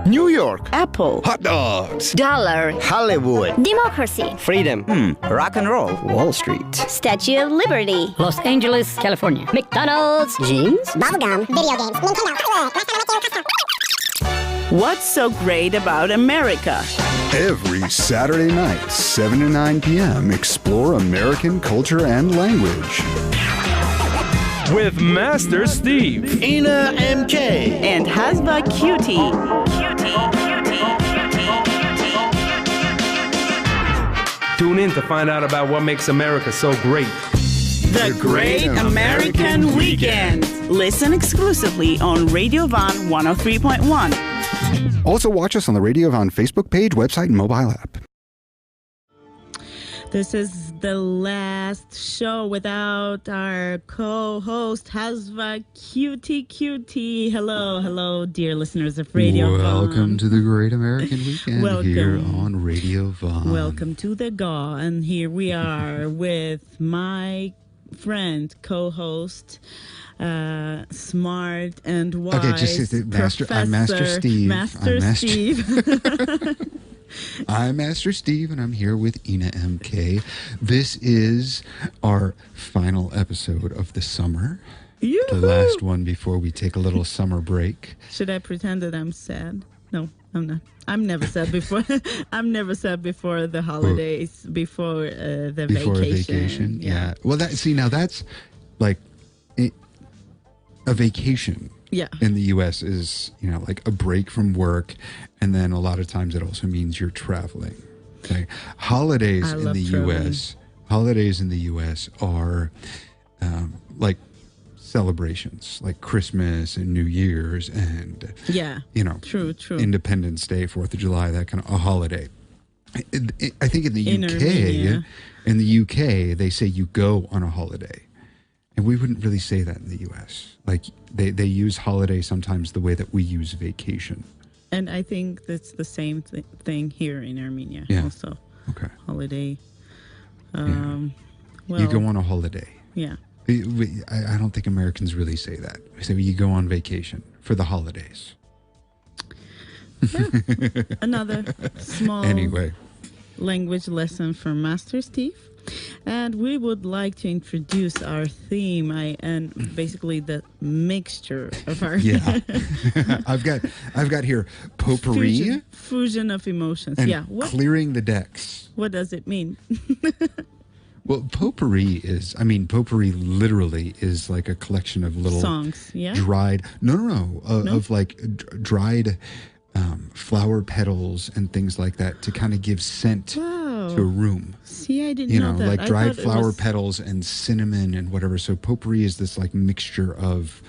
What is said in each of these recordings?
New York. Apple. Hot dogs. Dollar. Hollywood. Democracy. Freedom. Rock and roll. Wall Street. Statue of Liberty. Los Angeles, California. McDonald's. Jeans. Bubblegum. Video games. Nintendo. What's so great about America? Every Saturday night, 7 to 9 p.m., explore American culture and language. With Master Steve, Ina MK, And Hasba Cutie. tune in to find out about what makes America so great. The Great American Weekend. Listen exclusively on Radio Van 103.1. Also, watch us on the Radio Von Facebook page, website, and mobile app. This is the last show without our co-host, Hasba Cutie. Hello, dear listeners of Radio Van. Welcome to the Great American Weekend here on Radio Von. Welcome to the GAW. And here we are with my friend, co-host, smart and wise. Okay, just I'm Master Steve. Steve. I'm Master Steve, and I'm here with Ina MK. This is our final episode of the summer. Yoo-hoo! The last one before we take a little summer break. Should I pretend that I'm sad? No, I'm not. I'm never sad before. I'm never sad before the holidays, before the vacation. Yeah. Well, now that's like a vacation. Yeah. In the U.S. is, like a break from work, and then a lot of times it also means you're traveling. Okay. Holidays in the U.S. are like celebrations, like Christmas and New Year's and true. Independence Day, 4th of July, that kind of a holiday. I think in the UK, they say you go on a holiday. And we wouldn't really say that in the U.S. Like, they use holiday sometimes the way that we use vacation. And I think that's the same thing here in Armenia also. Okay. Holiday. Well, you go on a holiday. Yeah. I don't think Americans really say that. We say you go on vacation for the holidays. Yeah. Another small language lesson from Master Steve. And we would like to introduce our theme and basically the mixture of our I've got here potpourri, fusion of emotions. And clearing the decks. What does it mean? Well, potpourri literally is like a collection of little songs, dried of like dried flower petals and things like that to kind of give scent to a room. See, I didn't know that. Like dried flower petals and cinnamon and whatever. So potpourri is this like mixture of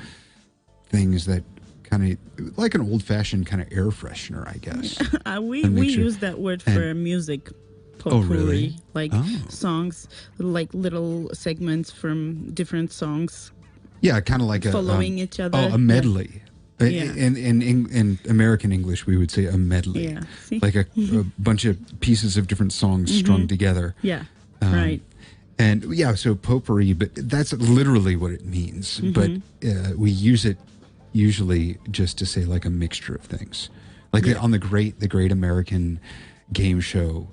things that kind of like an old-fashioned kind of air freshener, I guess. We use that word for music. Potpourri, really? Like songs, like little segments from different songs. Yeah, kind of like following each other. Oh, a medley. Yeah. In American English, we would say a medley. Yeah. See? Like a bunch of pieces of different songs strung together. Yeah. Right. And so potpourri, but that's literally what it means. But we use it usually just to say like a mixture of things. Like on the Great American game show,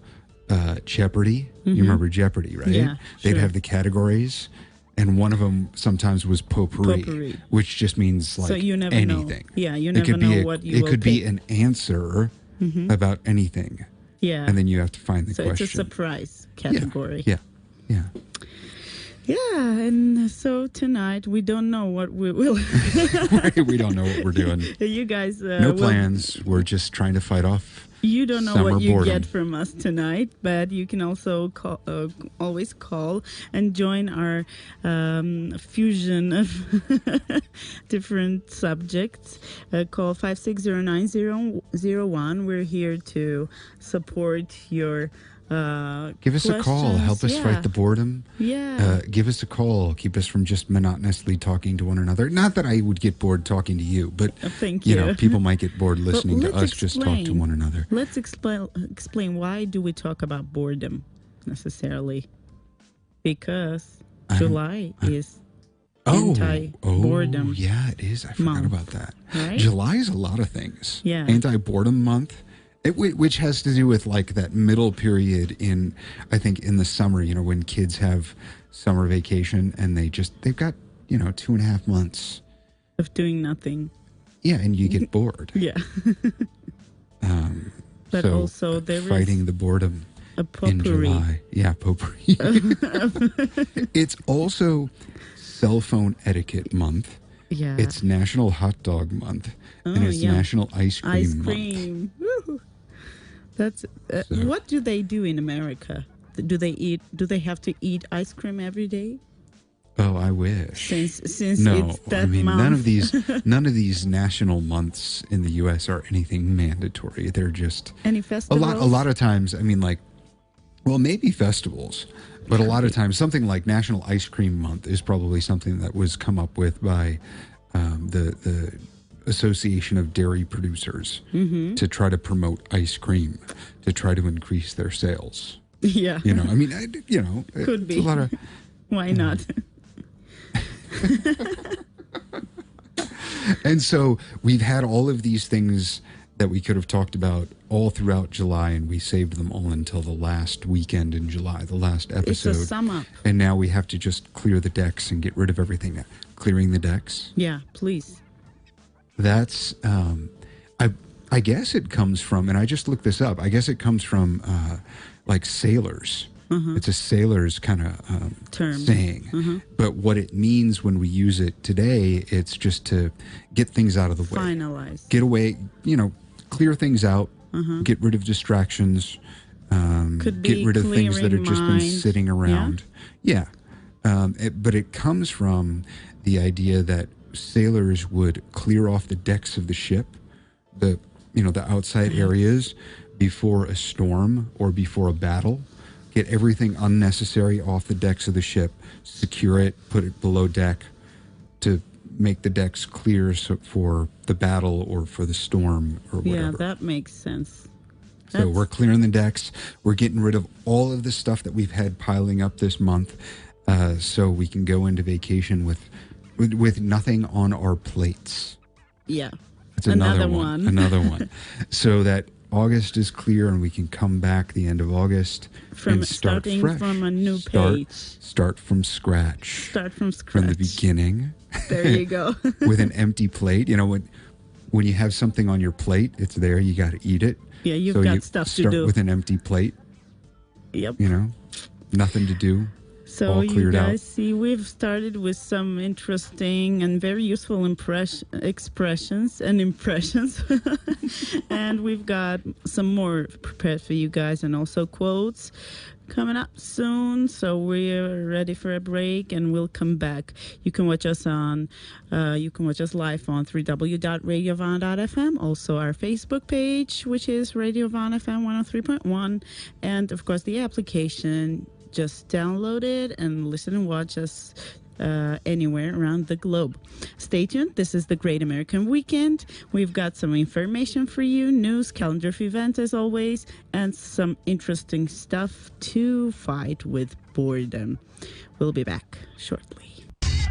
Jeopardy. You remember Jeopardy, right? Yeah. They'd have the categories. And one of them sometimes was potpourri, which just means like so you never anything. Know. Yeah, you never know what you will It could be an answer about anything. Yeah. And then you have to find the question. So it's a surprise category. Yeah. Yeah, and so tonight we don't know what we will. We don't know what we're doing. You guys. No plans. We're just trying to fight off. You don't know what you boredom. get from us tonight, but you can also always call and join our fusion of different subjects. Call 560-9001. We're here to support your give us a call. Help us fight the boredom. Yeah. Give us a call. Keep us from just monotonously talking to one another. Not that I would get bored talking to you, but thank you. People might get bored listening to us just talk to one another. Let's explain why do we talk about boredom necessarily? Because July is Anti-boredom. Yeah, it is. I forgot month. about that. Right? July is a lot of things. Yeah. Anti-boredom month, which has to do with like that middle period I think in the summer, when kids have summer vacation and they've got, 2.5 months Of doing nothing. Yeah, and you get bored. Yeah. But so also there is fighting the boredom a in potpourri. July. Yeah, potpourri. It's also cell phone etiquette month. Yeah. It's National Hot Dog Month. And it's yeah. National Ice Cream Ice Month. cream. Woo. That's what do they do in America? Do they have to eat ice cream every day? Oh, I wish. Since no, it's that I mean month. none of these national months in the U.S. are anything mandatory. They're just Any festivals? a lot of times. I mean, maybe festivals, but a lot of times something like National Ice Cream Month is probably something that was come up with by the Association of Dairy Producers to try to promote ice cream, to try to increase their sales. Yeah. I mean, Could be. A lot of. Why not? And so we've had all of these things that we could have talked about all throughout July, and we saved them all until the last weekend in July, the last episode. It's a sum up. And now we have to just clear the decks and get rid of everything. Clearing the decks. Yeah, please. That's, I guess it comes from, and I just looked this up, I guess it comes from sailors. It's a sailor's kind of term saying. But what it means when we use it today, it's just to get things out of the way. Finalize. Get away, clear things out, get rid of distractions, Could be get rid of things that have clearing just been mind. sitting around. Yeah. But it comes from the idea that sailors would clear off the decks of the ship, the outside areas before a storm or before a battle. Get everything unnecessary off the decks of the ship, secure it, put it below deck to make the decks clear for the battle or for the storm or whatever. Yeah, that makes sense. So we're clearing the decks. We're getting rid of all of the stuff that we've had piling up this month so we can go into vacation with nothing on our plates. Yeah. That's another one. Another one. So that August is clear and we can come back the end of August and start starting fresh. from a new page. Start from scratch. Start from scratch. From the beginning. There you go. With an empty plate. When you have something on your plate, it's there. You got to eat it. Yeah, you've got stuff to do. Start with an empty plate. Yep. Nothing to do. So all you cleared guys out. see, we've started with some interesting and very useful expressions and impressions. And we've got some more prepared for you guys, and also quotes coming up soon. So we're ready for a break, and we'll come back. You can watch us live on www.radiovon.fm. Also our Facebook page, which is Radio Von FM 103.1, and of course the application. Just download it and listen and watch us anywhere around the globe. Stay tuned. This is the Great American Weekend. We've got some information for you, news, calendar of events as always, and some interesting stuff to fight with boredom. We'll be back shortly.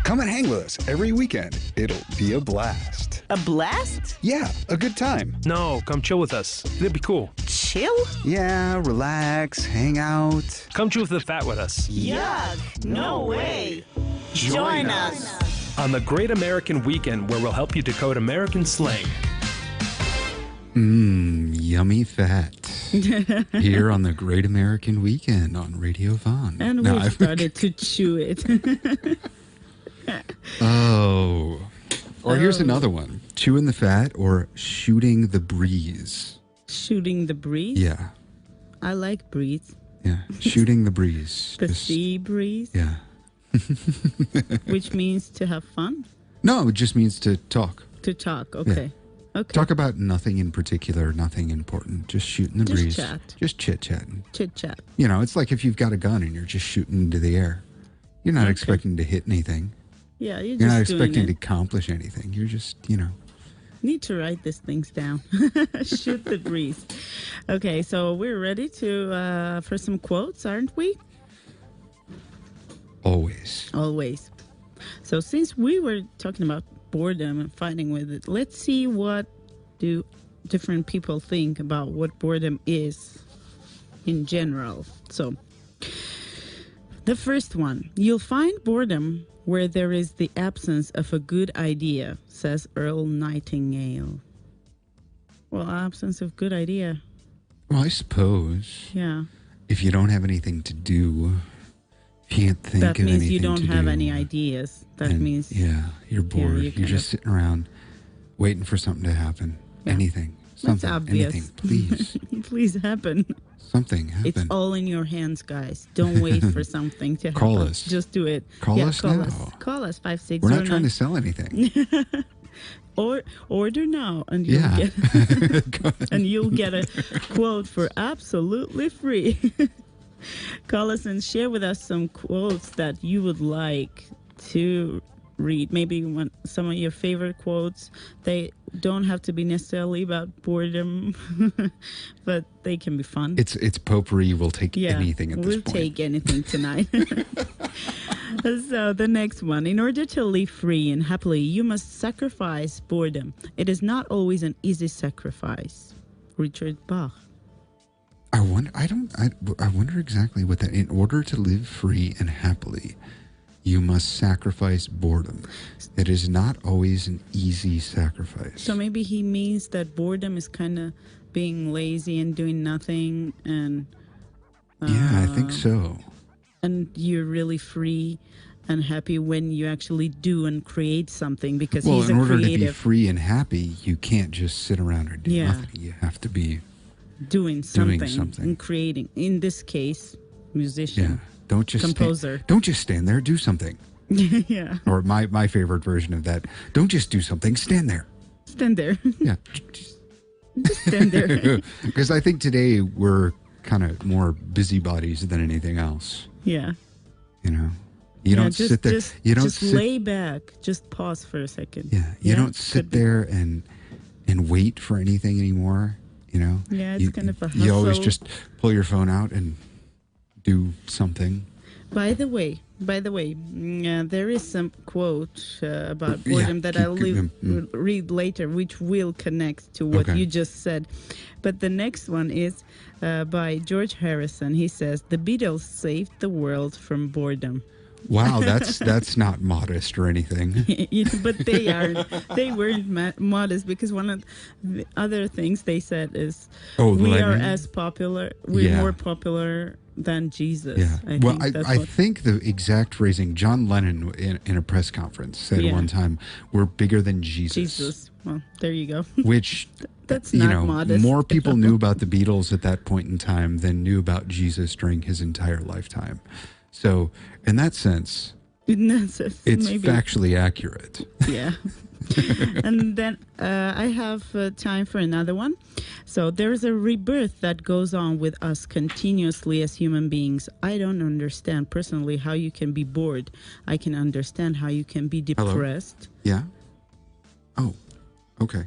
Come and hang with us every weekend. It'll be a blast. A blast? Yeah, a good time. No, come chill with us. It'll be cool. Chill? Yeah, relax, hang out. Come chew the fat with us. Yuck! No way! Join us! On the Great American Weekend, where we'll help you decode American slang. Yummy fat. Here on the Great American Weekend on Radio Von. And we've started to chew it. Or here's another one. Chewing the fat or shooting the breeze. Shooting the breeze? Yeah. I like breeze. Yeah. Shooting the breeze. The sea breeze? Yeah. Which means to have fun? No, it just means to talk. To talk, okay. Yeah. Okay. Talk about nothing in particular, nothing important. Just shooting the breeze. Chat. Just chit-chatting. Chit-chat. It's like if you've got a gun and you're just shooting into the air. You're not expecting to hit anything. Yeah, you're not just expecting to doing accomplish anything. You're just, Need to write these things down. Shoot the breeze. Okay, so we're ready to for some quotes, aren't we? Always. Always. So since we were talking about boredom and fighting with it, let's see what do different people think about what boredom is in general. So the first one, you'll find boredom where there is the absence of a good idea, says Earl Nightingale. Well, absence of good idea. Well, I suppose. Yeah. If you don't have anything to do, if you can't think that of anything to do. That means you don't have any ideas. That means... Yeah, you're bored. Yeah, you're just sitting around waiting for something to happen. Yeah. Anything. Something. That's obvious. Anything, please. Please happen. Something happen. It's all in your hands, guys. Don't wait for something to happen. Call us. Just do it. Call us call now. Us. Call us 560. We're not trying to sell anything. Or order now, and you'll get a quote for absolutely free. Call us and share with us some quotes that you would like to read. Maybe some of your favorite quotes. They don't have to be necessarily about boredom, but they can be fun. It's potpourri. We'll take anything at this point. We'll take anything tonight. So the next one. In order to live free and happily, you must sacrifice boredom. It is not always an easy sacrifice. Richard Bach. I wonder exactly what that. In order to live free and happily, you must sacrifice boredom. It is not always an easy sacrifice. So maybe he means that boredom is kind of being lazy and doing nothing, and yeah, I think so. And you're really free and happy when you actually do and create something, because he's a creative. Well, in order to be free and happy, you can't just sit around or do nothing. You have to be doing something and creating. In this case, musician. Yeah. Don't just composer. Don't just stand there. Do something. Yeah. Or my favorite version of that. Don't just do something. Stand there. Stand there. Yeah. Just stand there. Because I think today we're kind of more busybodies than anything else. Yeah. You know. You don't sit there. You don't just lay back. Just pause for a second. Yeah. You don't sit there and wait for anything anymore. You know. Yeah. It's kind of a hustle. You always just pull your phone out and do something. By the way, there is some quote about boredom that I'll read later, which will connect to what you just said. But the next one is by George Harrison. He says, "The Beatles saved the world from boredom." Wow, that's not modest or anything. But they aren't. They weren't modest, because one of the other things they said is, "We are as popular. We're more popular than Jesus." Yeah. I think the exact phrasing, John Lennon in a press conference said one time, "We're bigger than Jesus." Jesus. Well, there you go. Which that's not modest. More people knew about the Beatles at that point in time than knew about Jesus during his entire lifetime. So, in that sense, it's maybe factually accurate. Yeah. And then I have time for another one. So there's a rebirth that goes on with us continuously as human beings. I don't understand personally how you can be bored. I can understand how you can be depressed. Hello? Yeah. Oh, okay.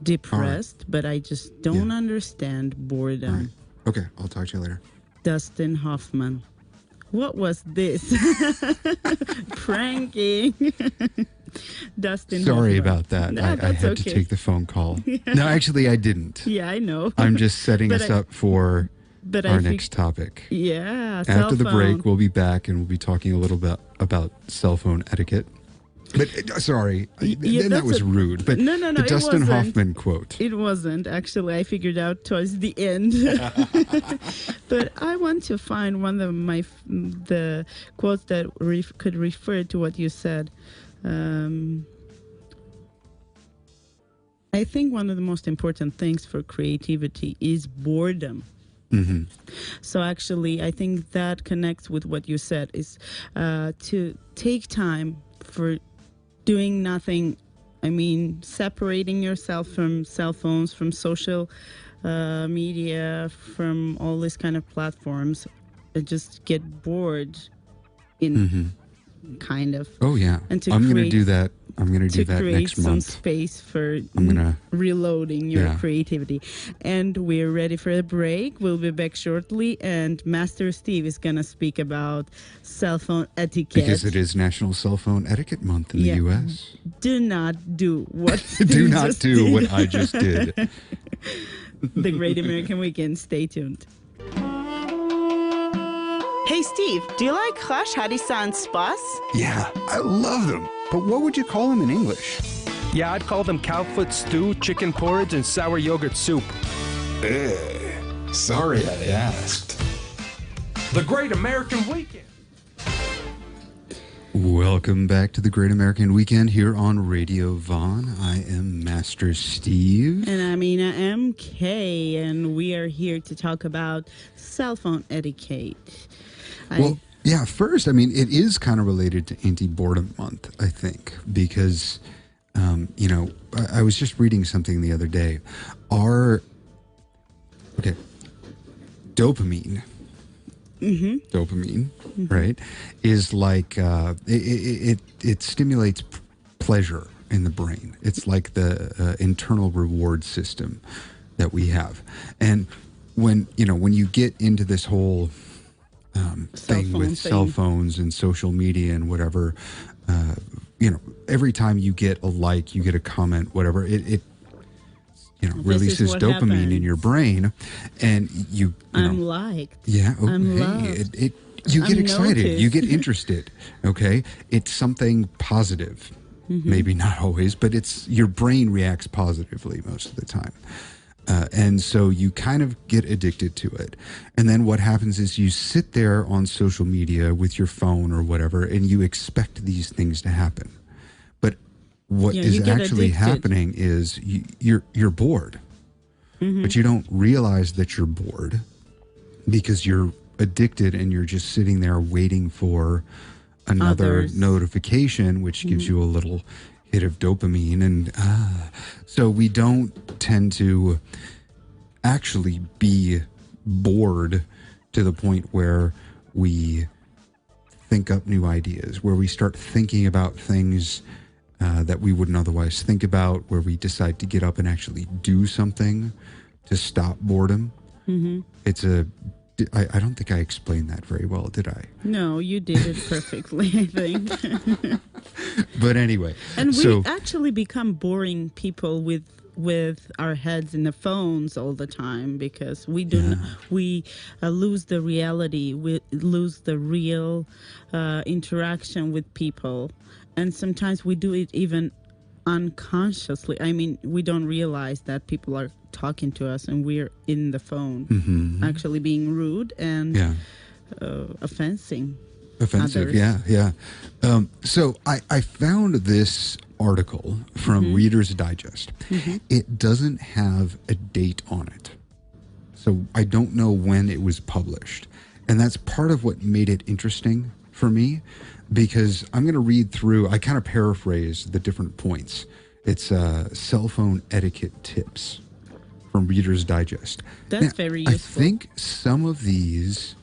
Depressed, but I just don't understand boredom. Right. Okay, I'll talk to you later. Dustin Hoffman. What was this? Pranking. Dustin. Sorry Hoffman. about that. No, I had to take the phone call. Yeah. No, actually, I didn't. Yeah, I know. I'm just setting us up for our next topic. Yeah. After the break, we'll be back and we'll be talking a little bit about cell phone etiquette. But sorry, that was rude. But no, the Dustin Hoffman quote. It wasn't. Actually, I figured out towards the end. But I want to find one of the quotes that could refer to what you said. I think one of the most important things for creativity is boredom. Mm-hmm. So actually, I think that connects with what you said, is to take time for doing nothing. I mean, separating yourself from cell phones, from social media, from all these kind of platforms. Just get bored in kind of. Oh yeah, And to I'm going to create- do that. I'm going to do that create next some month. space for I'm gonna reloading your Yeah. creativity. And we're ready for a break. We'll be back shortly, and Master Steve is going to speak about cell phone etiquette. because it is National Cell Phone Etiquette Month in Yeah. the U.S. Do not do what Do Steve not just do did. what I just did. The Great American Weekend. Stay tuned. Hey, Steve, do you like Chash Harisan spas? Yeah, I love them. But what would you call them in English? Yeah, I'd call them cowfoot stew, chicken porridge, and sour yogurt soup. Sorry I asked. The Great American Weekend. Welcome back to the Great American Weekend here on Radio Vaughn. I am Master Steve. And I'm Ina MK, and we are here to talk about cell phone etiquette. Well, yeah, first, I mean, it is kind of related to Anti-Boredom Month, I think, because, I was just reading something the other day. Dopamine, right, is like, it stimulates pleasure in the brain. It's like the internal reward system that we have. And when you get into this whole thing with cell phones and social media and whatever, every time you get a like, you get a comment, whatever, it releases what dopamine happens. in your brain, and I'm liked. yeah, okay, I'm loved. you get I'm excited, noticed. you get interested. Okay, it's something positive. Maybe not always, but your brain reacts positively most of the time. And so you kind of get addicted to it. And then what happens is you sit there on social media with your phone or whatever, and you expect these things to happen. But what Yeah, is you get actually addicted. happening is you're bored. But you don't realize that you're bored because you're addicted and you're just sitting there waiting for another Others. notification, which gives you a little hit of dopamine. And so we don't tend to actually be bored to the point where we think up new ideas, where we start thinking about things that we wouldn't otherwise think about, where we decide to get up and actually do something to stop boredom. It's I don't think I explained that very well, did I? No, you did it perfectly, I think. But anyway, And we so actually become boring people with our heads in the phones all the time, because we lose the reality, we lose the real interaction with people, and sometimes we do it even unconsciously. I mean, we don't realize that people are talking to us and we're in the phone, actually being rude and offensive. Offensive, others. yeah. So I found this article from Reader's Digest. It doesn't have a date on it, so I don't know when it was published. And that's part of what made it interesting for me, because I'm going to read through, I kind of paraphrase the different points. It's cell phone etiquette tips from Reader's Digest. That's very useful. I think some of these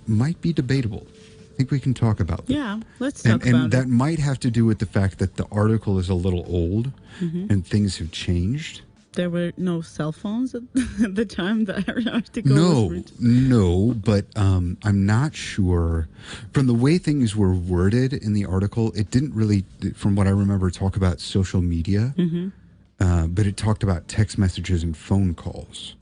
might be debatable. I think we can talk about them. Yeah, let's talk And about that it. might have to do with the fact that the article is a little old and things have changed. There were no cell phones at the time that our article was written. No, but I'm not sure. From the way things were worded in the article, it didn't really, from what I remember, talk about social media, but it talked about text messages and phone calls.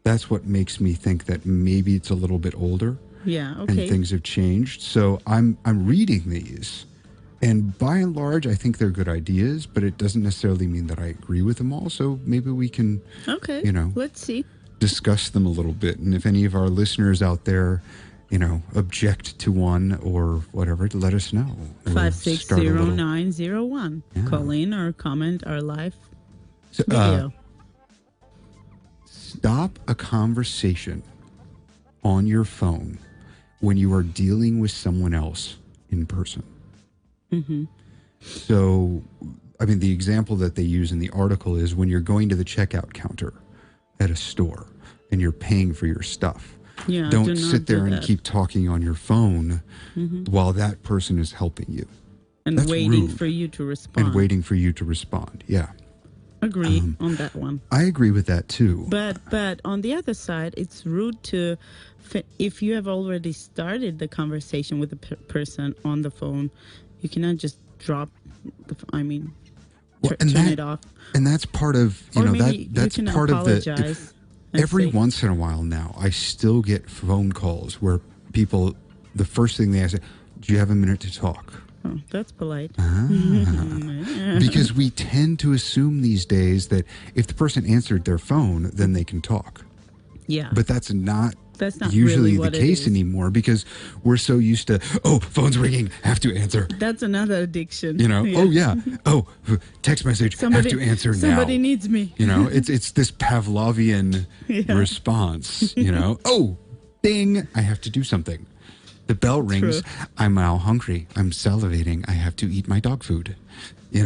That's what makes me think that maybe it's a little bit older. Yeah, okay. And things have changed. So I'm reading these, and by and large, I think they're good ideas, but it doesn't necessarily mean that I agree with them all. So maybe we can, Okay, let's see. discuss them a little bit. And if any of our listeners out there, object to one or whatever, let us know. We'll start a little- 560-901. Yeah. Call in or comment our live So, video. Stop a conversation on your phone when you are dealing with someone else in person. So, I mean, the example that they use in the article is when you're going to the checkout counter at a store and you're paying for your stuff. Yeah, do Don't not sit there do and that. keep talking on your phone while that person is helping you. And That's waiting rude. for you to respond. And waiting for you to respond. Yeah. Agree on that one. I agree with that too. But on the other side, it's rude to, if you have already started the conversation with the person on the phone, you cannot just drop turn it off. And that's part of, Or maybe that's you can part of the, apologize and every say- once in a while now, I still get phone calls where people, the first thing they ask, do you have a minute to talk? Oh, that's polite. Because we tend to assume these days that if the person answered their phone, then they can talk. Yeah. But that's not really usually the what it case is. anymore, because we're so used to, oh, phone's ringing, have to answer. That's another addiction. Oh yeah, oh, text message, have to answer now. Somebody needs me. It's this Pavlovian response. Oh, ding, I have to do something. The bell rings. True. I'm now hungry. I'm salivating. I have to eat my dog food. Do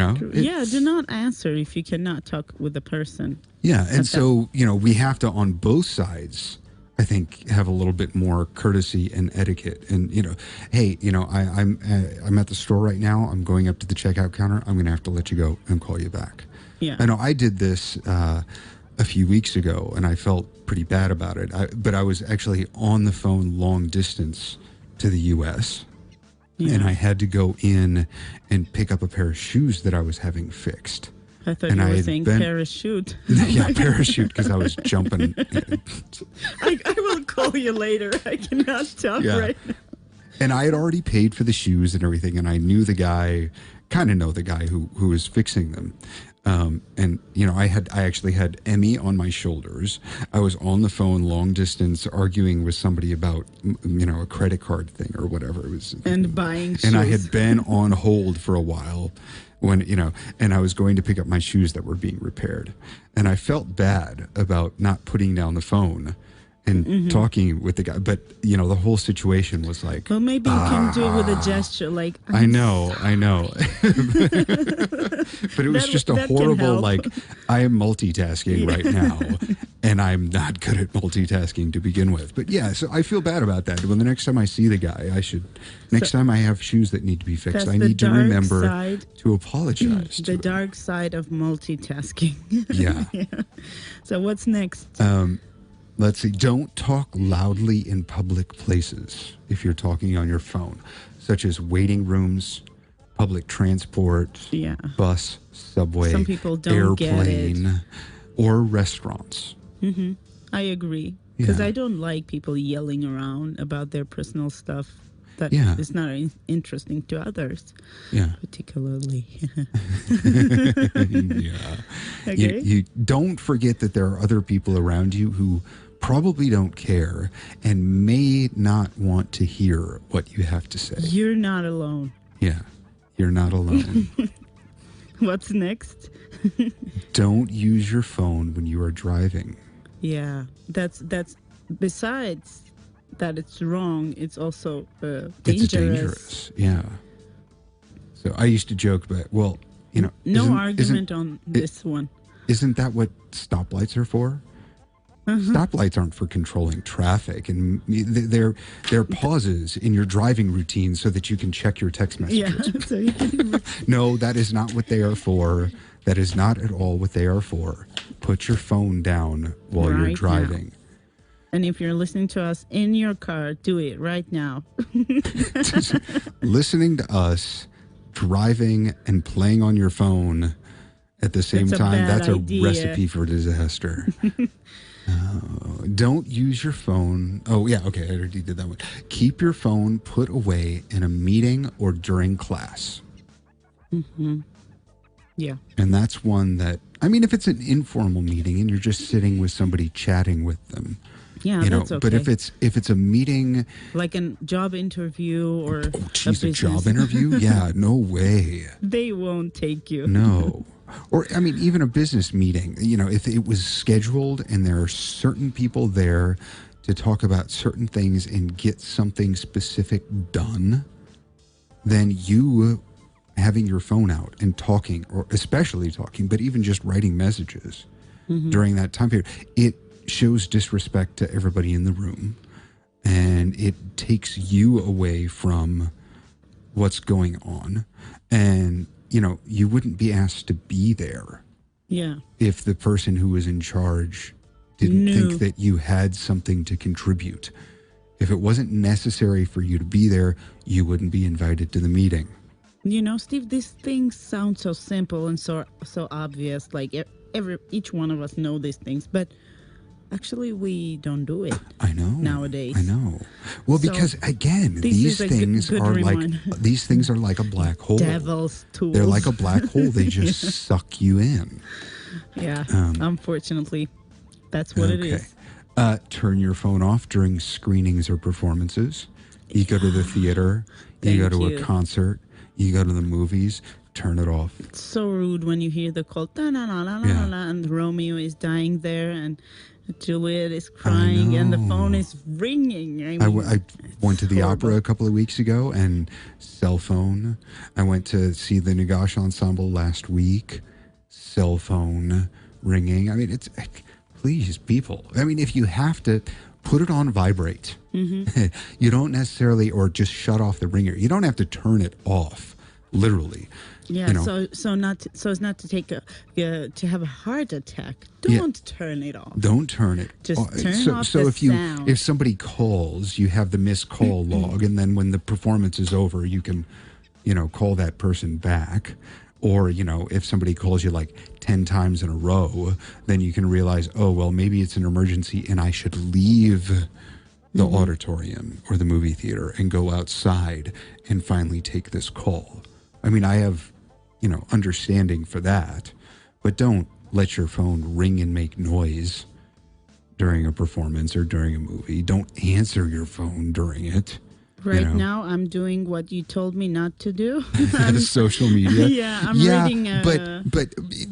not answer if you cannot talk with the person. Yeah, and so we have to, on both sides, I think, have a little bit more courtesy and etiquette. And hey, I'm at the store right now. I'm going up to the checkout counter. I'm going to have to let you go and call you back. Yeah. I know I did this a few weeks ago, and I felt pretty bad about it. But I was actually on the phone long distance to the U.S. Yeah. and I had to go in and pick up a pair of shoes that I was having fixed. I thought And you I were had saying been- parachute. Yeah, parachute, because I was jumping. I will call you later. I cannot talk Yeah. right now. And I had already paid for the shoes and everything, and I knew the guy, kind of know the guy who was fixing them. And I actually had Emmy on my shoulders. I was on the phone long distance arguing with somebody about a credit card thing or whatever it was. And buying shoes. And I had been on hold for a while when and I was going to pick up my shoes that were being repaired, and I felt bad about not putting down the phone and talking with the guy, but the whole situation was like, Well, maybe you can do it with a gesture, like I know. But it was just a that can horrible, help. like, I am multitasking right now, and I'm not good at multitasking to begin with. But yeah, so I feel bad about that. Well, the next time I see the guy, next time I have shoes that need to be fixed, That's I the need to dark remember side. to apologize. The dark side of multitasking. Yeah. So what's next? Let's see. Don't talk loudly in public places if you're talking on your phone, such as waiting rooms, public transport, Yeah. bus, subway, Some people don't get airplane, or restaurants. I agree. Because Yeah. I don't like people yelling around about their personal stuff that Yeah. is not interesting to others, Yeah. particularly. Yeah. Okay. You don't forget that there are other people around you who probably don't care and may not want to hear what you have to say. You're not alone. Yeah. You're not alone. What's next? Don't use your phone when you are driving. Yeah, that's besides that it's wrong, it's also dangerous. It's dangerous. Yeah. So I used to joke about, well, No isn't- argument on this one. Isn't that what stoplights are for? Stoplights aren't for controlling traffic, and they're pauses in your driving routine so that you can check your text Yeah, messages. so you can, No, that is not what they are for. That is not at all what they are for. Put your phone down while Right you're now. driving. and if you're listening to us in your car, do it right now. Listening to us, driving, and playing on your phone at the same That's a time, bad that's a idea. recipe for disaster. Don't use your phone. Oh, yeah, okay, I already did that one. Keep your phone put away in a meeting or during class. Yeah. And that's one that, if it's an informal meeting and you're just sitting with somebody chatting with them, Yeah, that's okay. but if it's a meeting, like a job interview or a job business, interview, yeah, no way. they won't take you. No. Or, even a business meeting, if it was scheduled and there are certain people there to talk about certain things and get something specific done, then you having your phone out and talking, or especially talking, but even just writing messages during that time period, it shows disrespect to everybody in the room. and it takes you away from what's going on. And, you wouldn't be asked to be there. Yeah. If the person who was in charge didn't think that you had something to contribute. If it wasn't necessary for you to be there, you wouldn't be invited to the meeting. Steve, these things sound so simple and so obvious. Like each one of us know these things, but actually we don't do it. I know. Nowadays. I know. Well, So, because again, this these is a things good are reminder. these things are like a black hole. Devil's tools. They're like a black hole. They just suck you in. Yeah. Unfortunately, that's what it is. Turn your phone off during screenings or performances. You go to the theater. You go to a concert. You go to the movies. Turn it off. It's so rude when you hear the call, and Romeo is dying there, and Juliet is crying, and the phone is ringing. I went to the opera a couple of weeks ago, and cell phone. I went to see the Nagash Ensemble last week. Cell phone ringing. I mean, it's... Please, people. I mean, if you have to, put it on vibrate. Mm-hmm. You don't necessarily, or just shut off the ringer. You don't have to turn it off, literally. Yeah. So as not to take to have a heart attack. Don't turn it off. Don't turn it. Just turn off the sound. If somebody calls, you have the missed call log, and then when the performance is over, you can, call that person back. Or, if somebody calls you like 10 times in a row, then you can realize, oh, well, maybe it's an emergency and I should leave the auditorium or the movie theater and go outside and finally take this call. I mean, I have, understanding for that, but don't let your phone ring and make noise during a performance or during a movie. Don't answer your phone during it. Right now, I'm doing what you told me not to do. Social media. Yeah, I'm reading.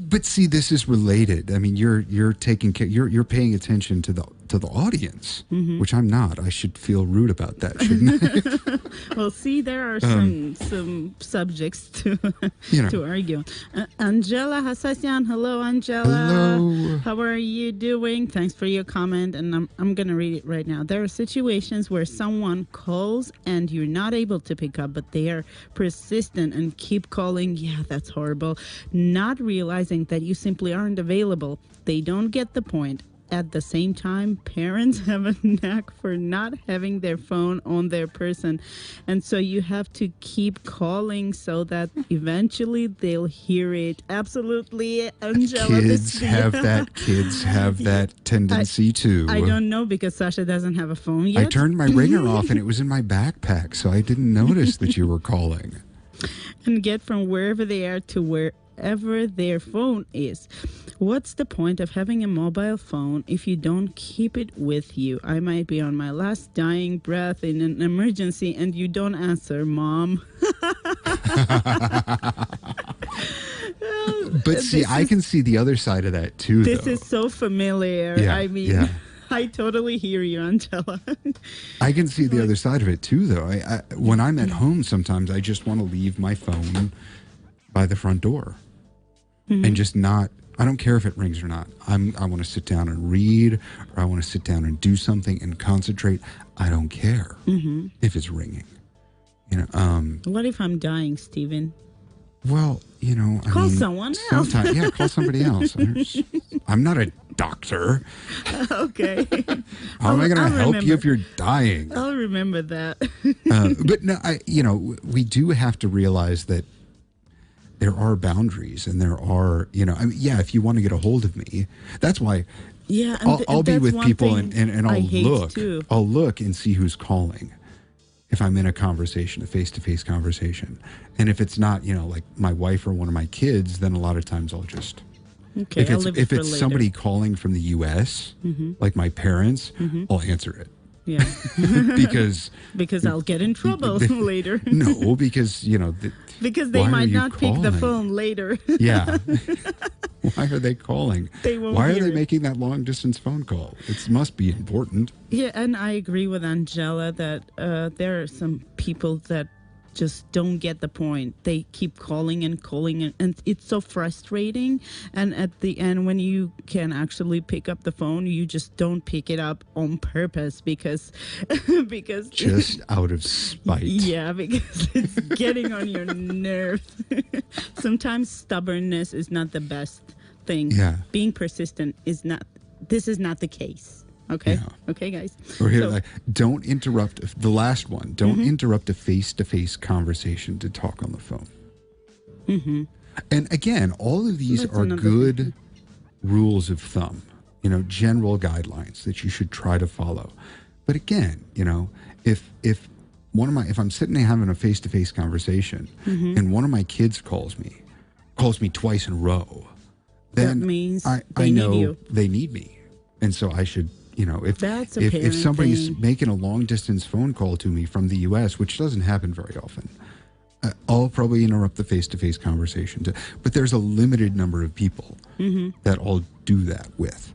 But see, this is related. I mean, you're taking care. You're paying attention to the audience, which I'm not. I should feel rude about that, shouldn't I? Well, see, there are some subjects to argue. Angela Hassasian, hello, Angela. Hello. How are you doing? Thanks for your comment, and I'm going to read it right now. There are situations where someone calls and you're not able to pick up, but they are persistent and keep calling. Yeah, that's horrible. Not realizing that you simply aren't available. They don't get the point. At the same time, parents have a knack for not having their phone on their person. And so you have to keep calling so that eventually they'll hear it. Absolutely, Angela. Kids have that tendency too. I don't know because Sasha doesn't have a phone yet. I turned my ringer off and it was in my backpack, so I didn't notice that you were calling. And get from wherever they are to wherever their phone is. What's the point of having a mobile phone if you don't keep it with you? I might be on my last dying breath in an emergency and you don't answer, Mom. But see, I can see the other side of that too. This is so familiar. Yeah, I mean, yeah. I totally hear you, Angela. I can see the other side of it too, though. When I'm at home, sometimes I just want to leave my phone by the front door and just not. I don't care if it rings or not. I want to sit down and read, or I want to sit down and do something and concentrate. I don't care if it's ringing. What if I'm dying, Stephen? Well, call someone else. Yeah, call somebody else. I'm not a doctor. Okay. How am I going to help you if you're dying? I'll remember that. But no, we do have to realize that there are boundaries, and there are, if you want to get a hold of me, that's why. Yeah, I'll be with people and I'll look. I'll look and see who's calling. If I'm in a conversation, a face-to-face conversation, and if it's not, like my wife or one of my kids, then a lot of times I'll just. Okay. If it's somebody calling from the U.S., like my parents, I'll answer it. Yeah. because I'll get in trouble later. No, because because they might not pick the phone later. Yeah. Why are they calling? Why are they making that long distance phone call? It must be important. Yeah, and I agree with Angela that there are some people that just don't get the point. They keep calling and calling, and it's so frustrating. And at the end, when you can actually pick up the phone, you just don't pick it up on purpose because just out of spite. Yeah, because it's getting on your nerves. Sometimes stubbornness is not the best thing. Yeah. Being persistent is not. This is not the case. Okay. Yeah. Okay, guys. Or here, don't interrupt the last one. Don't interrupt a face-to-face conversation to talk on the phone. Mm-hmm. And again, all of these are good rules of thumb, general guidelines that you should try to follow. But again, if I'm sitting there having a face-to-face conversation and one of my kids calls me twice in a row, then that means I know they need me. And so I should, if somebody's making a long distance phone call to me from the US, which doesn't happen very often, I'll probably interrupt the face-to-face conversation. But there's a limited number of people that I'll do that with.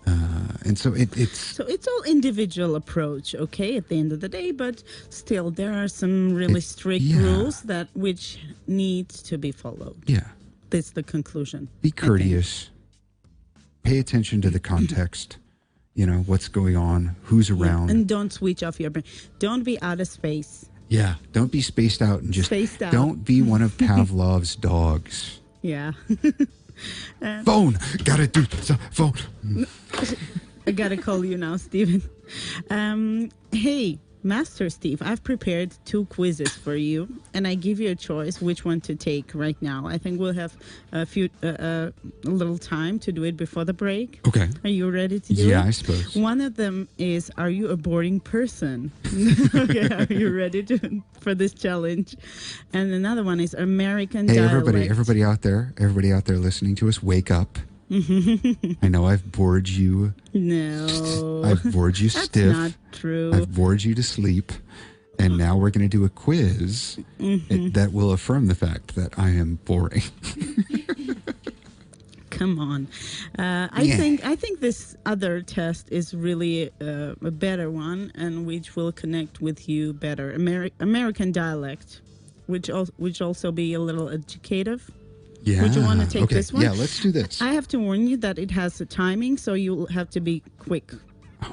And so it's all individual approach, okay, at the end of the day, but still there are some really strict rules which need to be followed. Yeah. That's the conclusion. Be courteous. Pay attention to the context. What's going on, who's around. And don't switch off your brain. Don't be out of space. Yeah, don't be spaced out and just don't be one of Pavlov's dogs. Yeah. Phone! Gotta do some phone. I gotta call you now, Stephen. Hey, Master Steve, I've prepared 2 quizzes for you, and I give you a choice which one to take right now. I think we'll have a little time to do it before the break. Okay. Are you ready to do it? Yeah, I suppose. One of them is, are you a boring person? Okay, are you ready for this challenge? And another one is American dialect. Everybody out there listening to us, wake up. I know I've bored you. No. I've bored you stiff. That's not true. I've bored you to sleep. And now we're going to do a quiz that will affirm the fact that I am boring. Come on. I think this other test is really a better one, and which will connect with you better. American dialect, which also be a little educative. Yeah. Would you want to take this one? Yeah, let's do this. I have to warn you that it has a timing, so you'll have to be quick.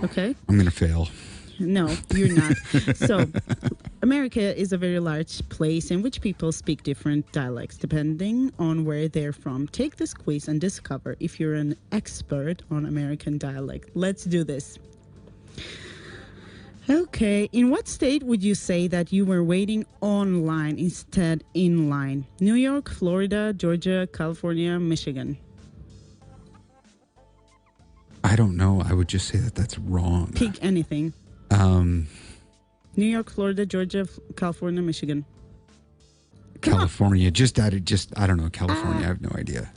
Okay? I'm going to fail. No, you're not. So, America is a very large place in which people speak different dialects depending on where they're from. Take this quiz and discover if you're an expert on American dialect. Let's do this. Okay, in what state would you say that you were waiting online instead in line? New York, Florida, Georgia, California, Michigan. I don't know. I would just say that that's wrong. Pick anything. New York, Florida, Georgia, California, Michigan. California. I don't know. California. I have no idea.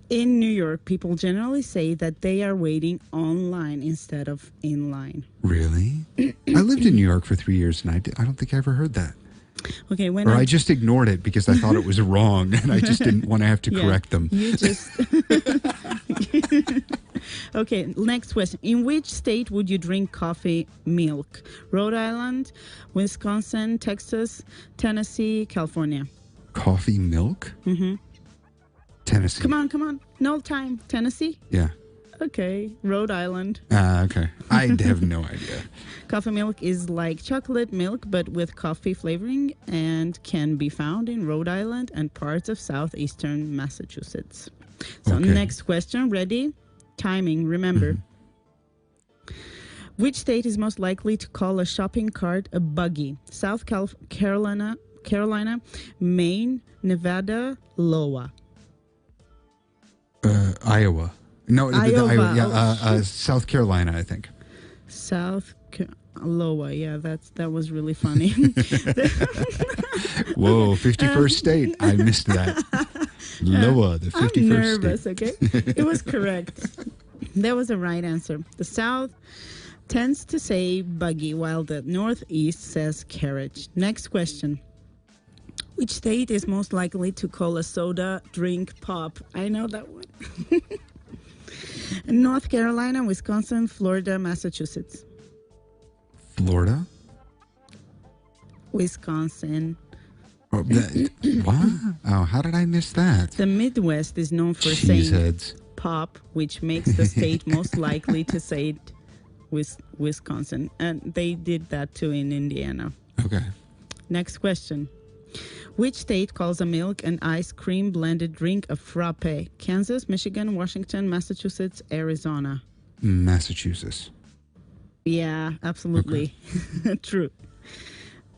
In New York, people generally say that they are waiting online instead of in line. Really? I lived in New York for 3 years, and I don't think I ever heard that. Okay, I just ignored it because I thought it was wrong, and I just didn't want to have to correct them. You just... Okay, next question. In which state would you drink coffee milk? Rhode Island, Wisconsin, Texas, Tennessee, California. Coffee milk? Mm-hmm. Tennessee. Come on. No time. Tennessee? Yeah. Okay. Rhode Island. Okay. I have no idea. Coffee milk is like chocolate milk, but with coffee flavoring, and can be found in Rhode Island and parts of southeastern Massachusetts. So next question. Ready? Timing. Remember. Which state is most likely to call a shopping cart a buggy? South Carolina, Maine, Nevada, Iowa. Iowa. No, Iowa. Yeah, South Carolina, I think. Iowa. Yeah, that was really funny. Whoa, 51st state. I missed that. Iowa, the 51st I'm nervous, state. Okay? It was correct. That was the right answer. The South tends to say buggy, while the Northeast says carriage. Next question. Which state is most likely to call a soda drink pop? I know that one. North Carolina, Wisconsin, Florida, Massachusetts. Florida? Wisconsin. Oh, what? Oh, how did I miss that? The Midwest is known for saying Cheeseheads. pop, which makes the state most likely to say it with Wisconsin. And they did that too in Indiana. Okay. Next question. Which state calls a milk and ice cream blended drink a frappe? Kansas, Michigan, Washington, Massachusetts, Arizona. Massachusetts. Yeah, absolutely. Okay. True.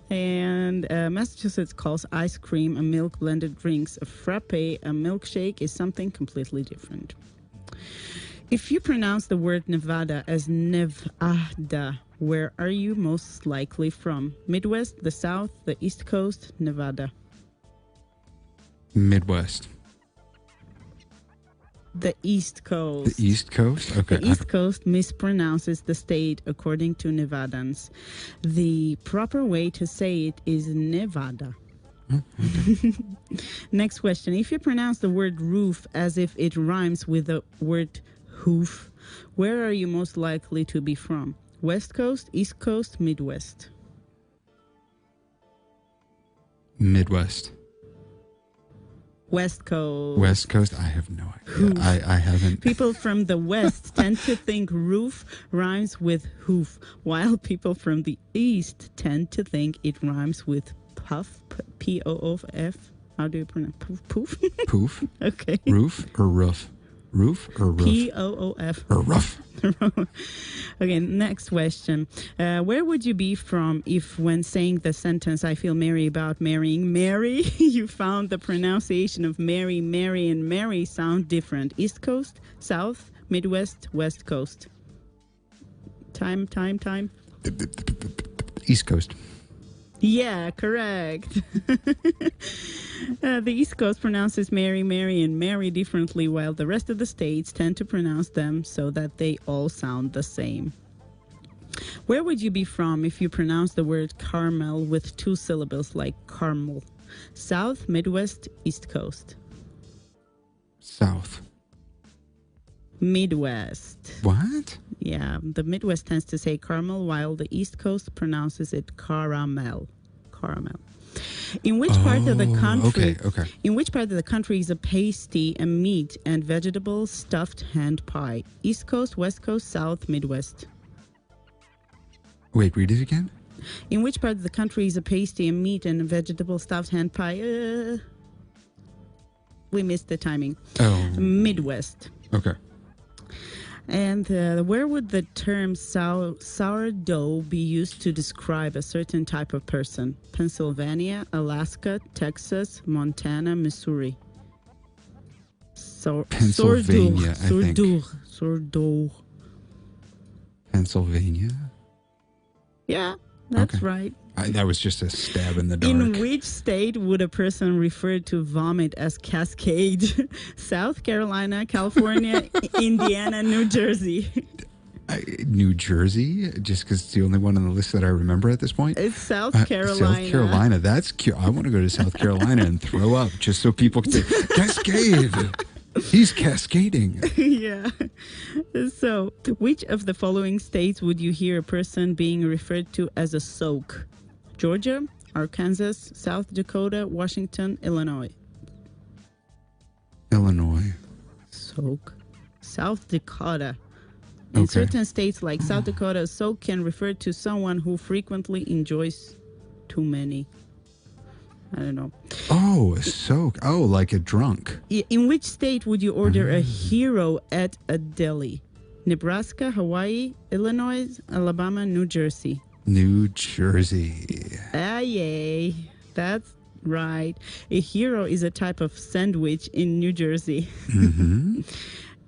And Massachusetts calls ice cream and milk blended drinks a frappe. A milkshake is something completely different. If you pronounce the word Nevada as Nevada, where are you most likely from? Midwest, the South, the East Coast, Nevada. Midwest. The East Coast. The East Coast? Okay. The East Coast mispronounces the state according to Nevadans. The proper way to say it is Nevada. Oh, okay. Next question. If you pronounce the word roof as if it rhymes with the word hoof, where are you most likely to be from? West Coast, East Coast, Midwest. Midwest. West Coast. West Coast? I have no idea. I haven't. People from the West tend to think roof rhymes with hoof, while people from the East tend to think it rhymes with puff, P-O-O-F. How do you pronounce poof? Poof? Okay. Roof or roof? Roof or roof? P-O-O-F. Or roof. Okay, next question. Where would you be from if, when saying the sentence, I feel merry about marrying Mary, you found the pronunciation of Mary, Mary, and Mary sound different? East Coast, South, Midwest, West Coast. Time. East Coast. Yeah, correct. The East Coast pronounces Mary, Mary, and Mary differently, while the rest of the states tend to pronounce them so that they all sound the same. Where would you be from if you pronounce the word caramel with two syllables like caramel? South, Midwest, East Coast. South. Midwest. What? Yeah, the Midwest tends to say caramel, while the East Coast pronounces it caramel. Caramel. In which part of the country? Okay. In which part of the country is a pasty, a meat and vegetable stuffed hand pie? East Coast, West Coast, South, Midwest. Wait, read it again. In which part of the country is a pasty, a meat and a vegetable stuffed hand pie? We missed the timing. Oh. Midwest. Okay. And where would the term sourdough be used to describe a certain type of person? Pennsylvania, Alaska, Texas, Montana, Missouri. Pennsylvania, I think. Sourdough. Pennsylvania? Yeah, that's okay. right. That was just a stab in the dark. In which state would a person refer to vomit as cascade? South Carolina, California, Indiana, New Jersey. New Jersey, just because it's the only one on the list that I remember at this point. It's South Carolina. South Carolina, that's cute. I want to go to South Carolina and throw up just so people can say, Cascade! He's cascading. Yeah. So, which of the following states would you hear a person being referred to as a soak? Georgia, Arkansas, South Dakota, Washington, Illinois. Illinois. Soak. South Dakota. In certain states like South Dakota, soak can refer to someone who frequently enjoys too many. I don't know. Oh, a soak. Oh, like a drunk. In which state would you order a hero at a deli? Nebraska, Hawaii, Illinois, Alabama, New Jersey. New Jersey. Ah, yay. That's right. A hero is a type of sandwich in New Jersey. Mm-hmm.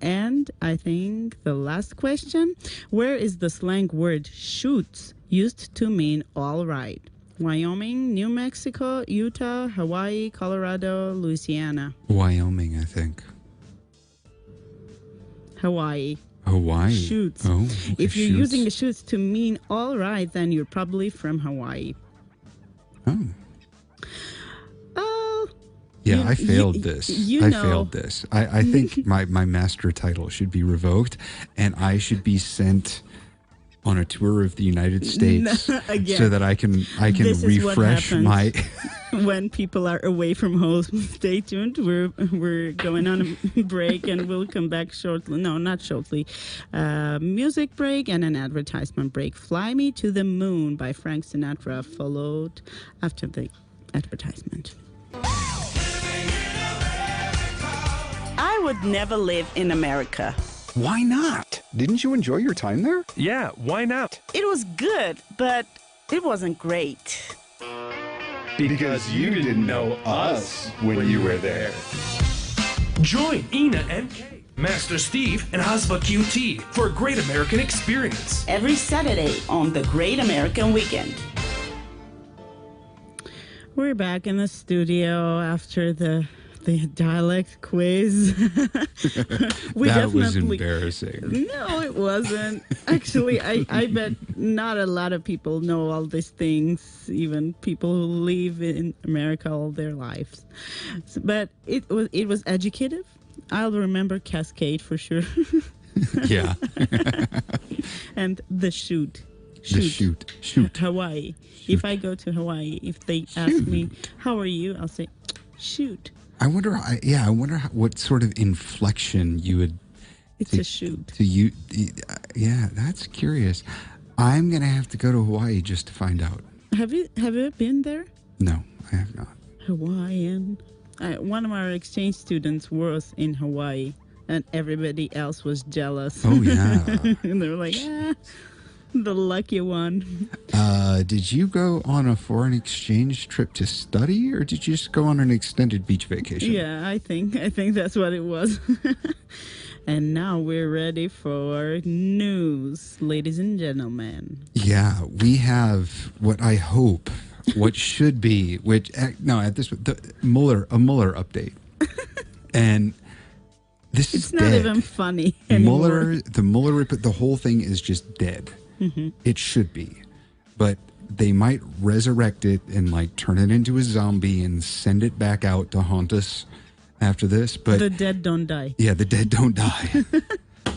And I think the last question, where is the slang word shoots used to mean all right? Wyoming, New Mexico, Utah, Hawaii, Colorado, Louisiana. Wyoming, I think. Hawaii. Shoots. Oh, if you're using the shoots to mean all right, then you're probably from Hawaii. Oh. Oh. Yeah, I failed this. I failed this. I think my master title should be revoked, and I should be sent on a tour of the United States Again, so that I can this is what refresh my. When people are away from home, stay tuned. We're going on a break, and we'll come back shortly. No, not shortly. Music break and an advertisement break. "Fly Me to the Moon" by Frank Sinatra, followed after the advertisement. I would never live in America. Why not? Didn't you enjoy your time there? Yeah, why not? It was good, but it wasn't great. Because you didn't know us when you were there. Join Ina and Kay, Master Steve, and Hasba QT for a great American experience. Every Saturday on the Great American Weekend. We're back in the studio after the dialect quiz. That was embarrassing. No, it wasn't. Actually, I bet not a lot of people know all these things, even people who live in America all their lives. But it was educative. I'll remember Cascade for sure. Yeah. And the shoot. Hawaii. If I go to Hawaii, if they ask me, "How are you?" I'll say, "Shoot." I wonder what sort of inflection you would. It's a shoot. To you, yeah, that's curious. I'm gonna have to go to Hawaii just to find out. Have you been there? No, I have not. Hawaiian. One of our exchange students was in Hawaii, and everybody else was jealous. Oh yeah. And they were like, the lucky one. Did you go on a foreign exchange trip to study, or did you just go on an extended beach vacation? Yeah, I think that's what it was. And now we're ready for news, ladies and gentlemen. Yeah, we have what should be, the Mueller update. And this is not dead. even funny anymore. The Mueller report, the whole thing is just dead. Mm-hmm. It should be. But they might resurrect it and turn it into a zombie and send it back out to haunt us after this. But the dead don't die. Yeah, the dead don't die.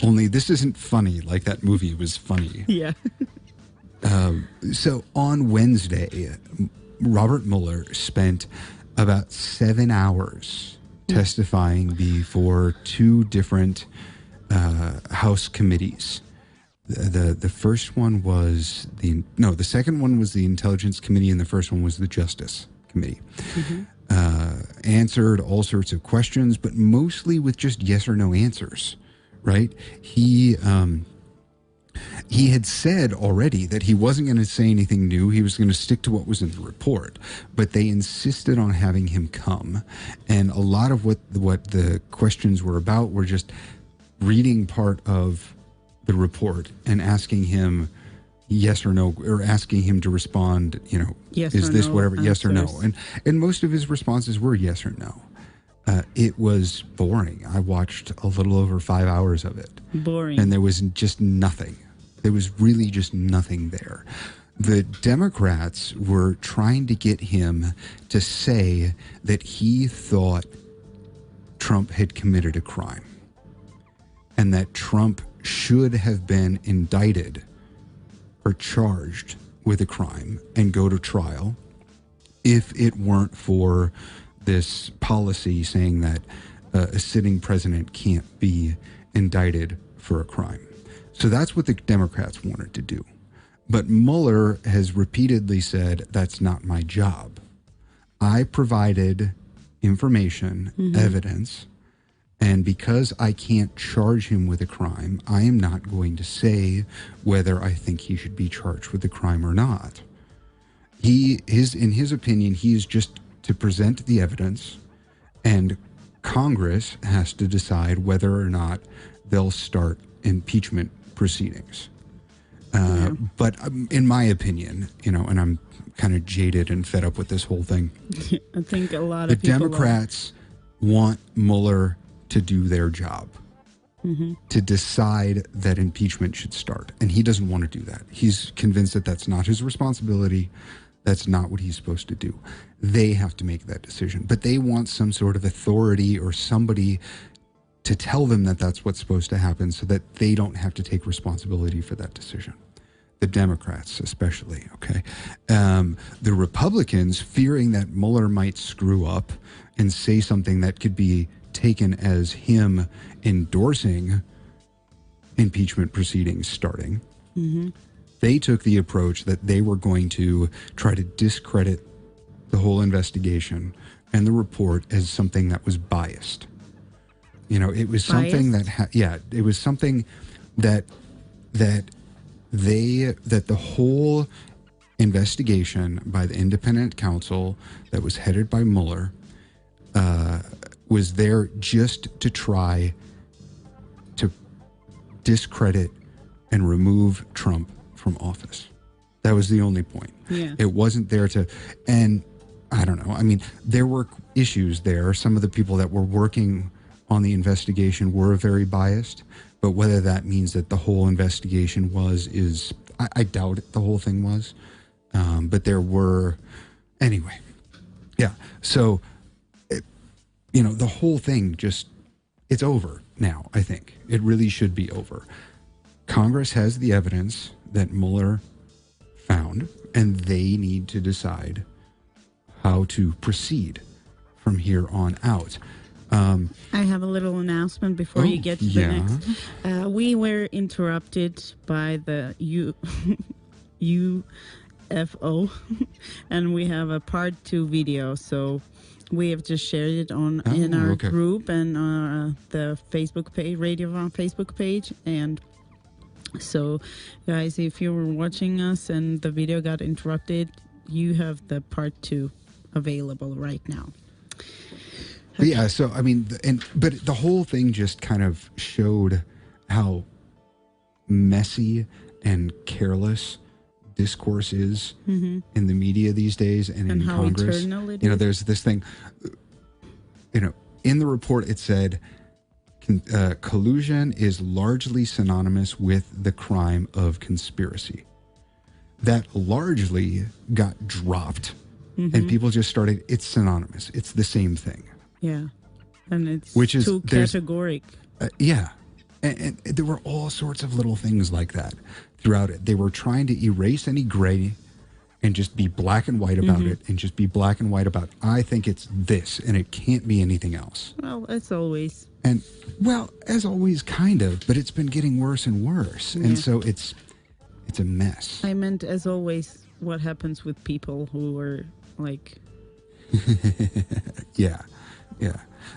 Only this isn't funny like that movie was funny. Yeah. So on Wednesday, Robert Mueller spent about 7 hours testifying before two different House committees. The first one was the second one was the Intelligence Committee, and the first one was the Justice Committee. Mm-hmm. Answered all sorts of questions, but mostly with just yes or no answers, right? He had said already that he wasn't going to say anything new. He was going to stick to what was in the report, but they insisted on having him come. And a lot of what the questions were about were just reading part of the report and asking him yes or no, or asking him to respond, yes is this no whatever, answers. yes or no. And most of his responses were yes or no. It was boring. I watched a little over 5 hours of it. Boring. And there was just nothing. There was really just nothing there. The Democrats were trying to get him to say that he thought Trump had committed a crime and that Trump should have been indicted or charged with a crime and go to trial if it weren't for this policy saying that a sitting president can't be indicted for a crime. So that's what the Democrats wanted to do. But Mueller has repeatedly said, that's not my job. I provided information, evidence, and because I can't charge him with a crime, I am not going to say whether I think he should be charged with a crime or not. In his opinion, he is just to present the evidence, and Congress has to decide whether or not they'll start impeachment proceedings. But in my opinion, and I'm kind of jaded and fed up with this whole thing. I think a lot of people The Democrats want Mueller to do their job, to decide that impeachment should start. And he doesn't want to do that. He's convinced that that's not his responsibility. That's not what he's supposed to do. They have to make that decision. But they want some sort of authority or somebody to tell them that that's what's supposed to happen so that they don't have to take responsibility for that decision. the Democrats especially, okay? The Republicans, fearing that Mueller might screw up and say something that could be taken as him endorsing impeachment proceedings starting, they took the approach that they were going to try to discredit the whole investigation and the report as something that was biased. You know, it was something that, it was something that the whole investigation by the independent counsel that was headed by Mueller was there just to try to discredit and remove Trump from office. That was the only point. Yeah. It wasn't there to, and I don't know. I mean, there were issues there. Some of the people that were working on the investigation were very biased, but whether that means that the whole investigation is I doubt it, the whole thing was. But there were, anyway. Yeah. So, the whole thing it's over now, I think. It really should be over. Congress has the evidence that Mueller found, and they need to decide how to proceed from here on out. I have a little announcement before you get to the next. We were interrupted by the UFO, and we have a part 2 video, so we have just shared it in our group and the Facebook page, Radio on Facebook page. And so, guys, if you were watching us and the video got interrupted, you have the part 2 available right now. Okay. Yeah, so I mean, but the whole thing just kind of showed how messy and careless discourse is in the media these days and in how Congress. Eternal it is. There's this thing. In the report it said collusion is largely synonymous with the crime of conspiracy. That largely got dropped, and people just started. It's synonymous. It's the same thing. Yeah, and it's too categoric. Yeah, and there were all sorts of little things like that throughout it. They were trying to erase any gray and just be black and white about it, and just be black and white about, I think it's this, and it can't be anything else. Well, as always. And, as always, kind of, but it's been getting worse and worse. Yeah. And so it's a mess. I meant, as always, what happens with people who are, like... Yeah.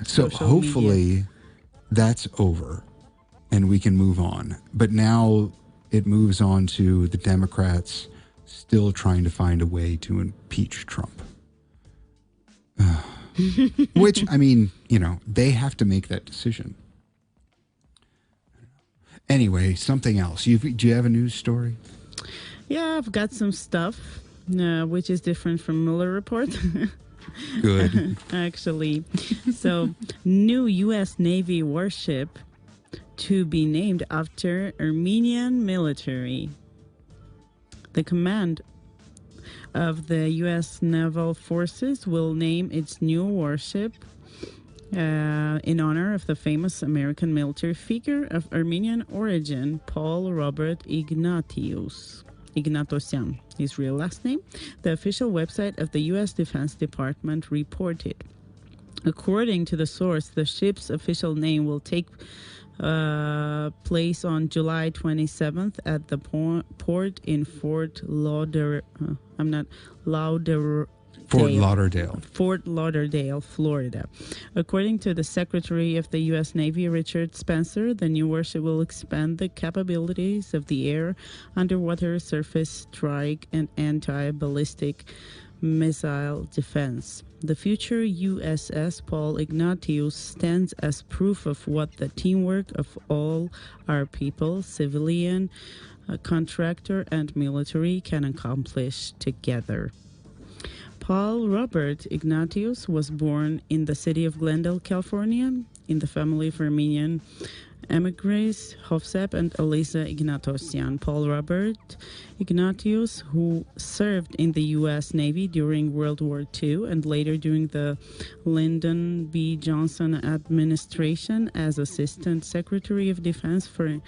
So hopefully that's over and we can move on. But now it moves on to the Democrats still trying to find a way to impeach Trump. Which, I mean, they have to make that decision. Anyway, something else. Do you have a news story? Yeah, I've got some stuff, which is different from Mueller report. Good. Actually. So, new U.S. Navy warship to be named after Armenian military. The command of the U.S. Naval Forces will name its new warship in honor of the famous American military figure of Armenian origin, Paul Robert Ignatosyan, his real last name, the official website of the U.S. Defense Department reported. According to the source, the ship's official name will take place on July 27th at the port in Fort Lauderdale, Florida. According to the Secretary of the U.S. Navy, Richard Spencer, the new warship will expand the capabilities of the air, underwater, surface strike, and anti-ballistic missile defense. The future USS Paul Ignatius stands as proof of what the teamwork of all our people, civilian, contractor, and military, can accomplish together. Paul Robert Ignatius was born in the city of Glendale, California, in the family of Armenian emigres Hofsepp and Elisa Ignatosyan. Paul Robert Ignatius, who served in the U.S. Navy during World War II and later during the Lyndon B. Johnson administration as Assistant Secretary of Defense for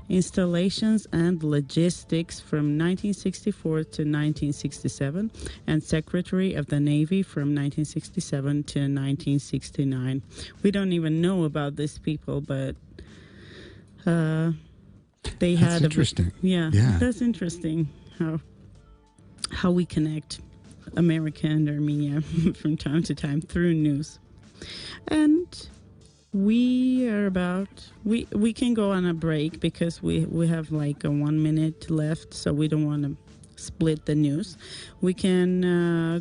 Installations and Logistics from 1964 to 1967 and Secretary of the Navy from 1967 to 1969. We don't even know about these people, but they That's had interesting. Yeah, that's interesting how we connect America and Armenia from time to time through news. And we can go on a break because we have like a 1 minute left, so we don't want to split the news. We can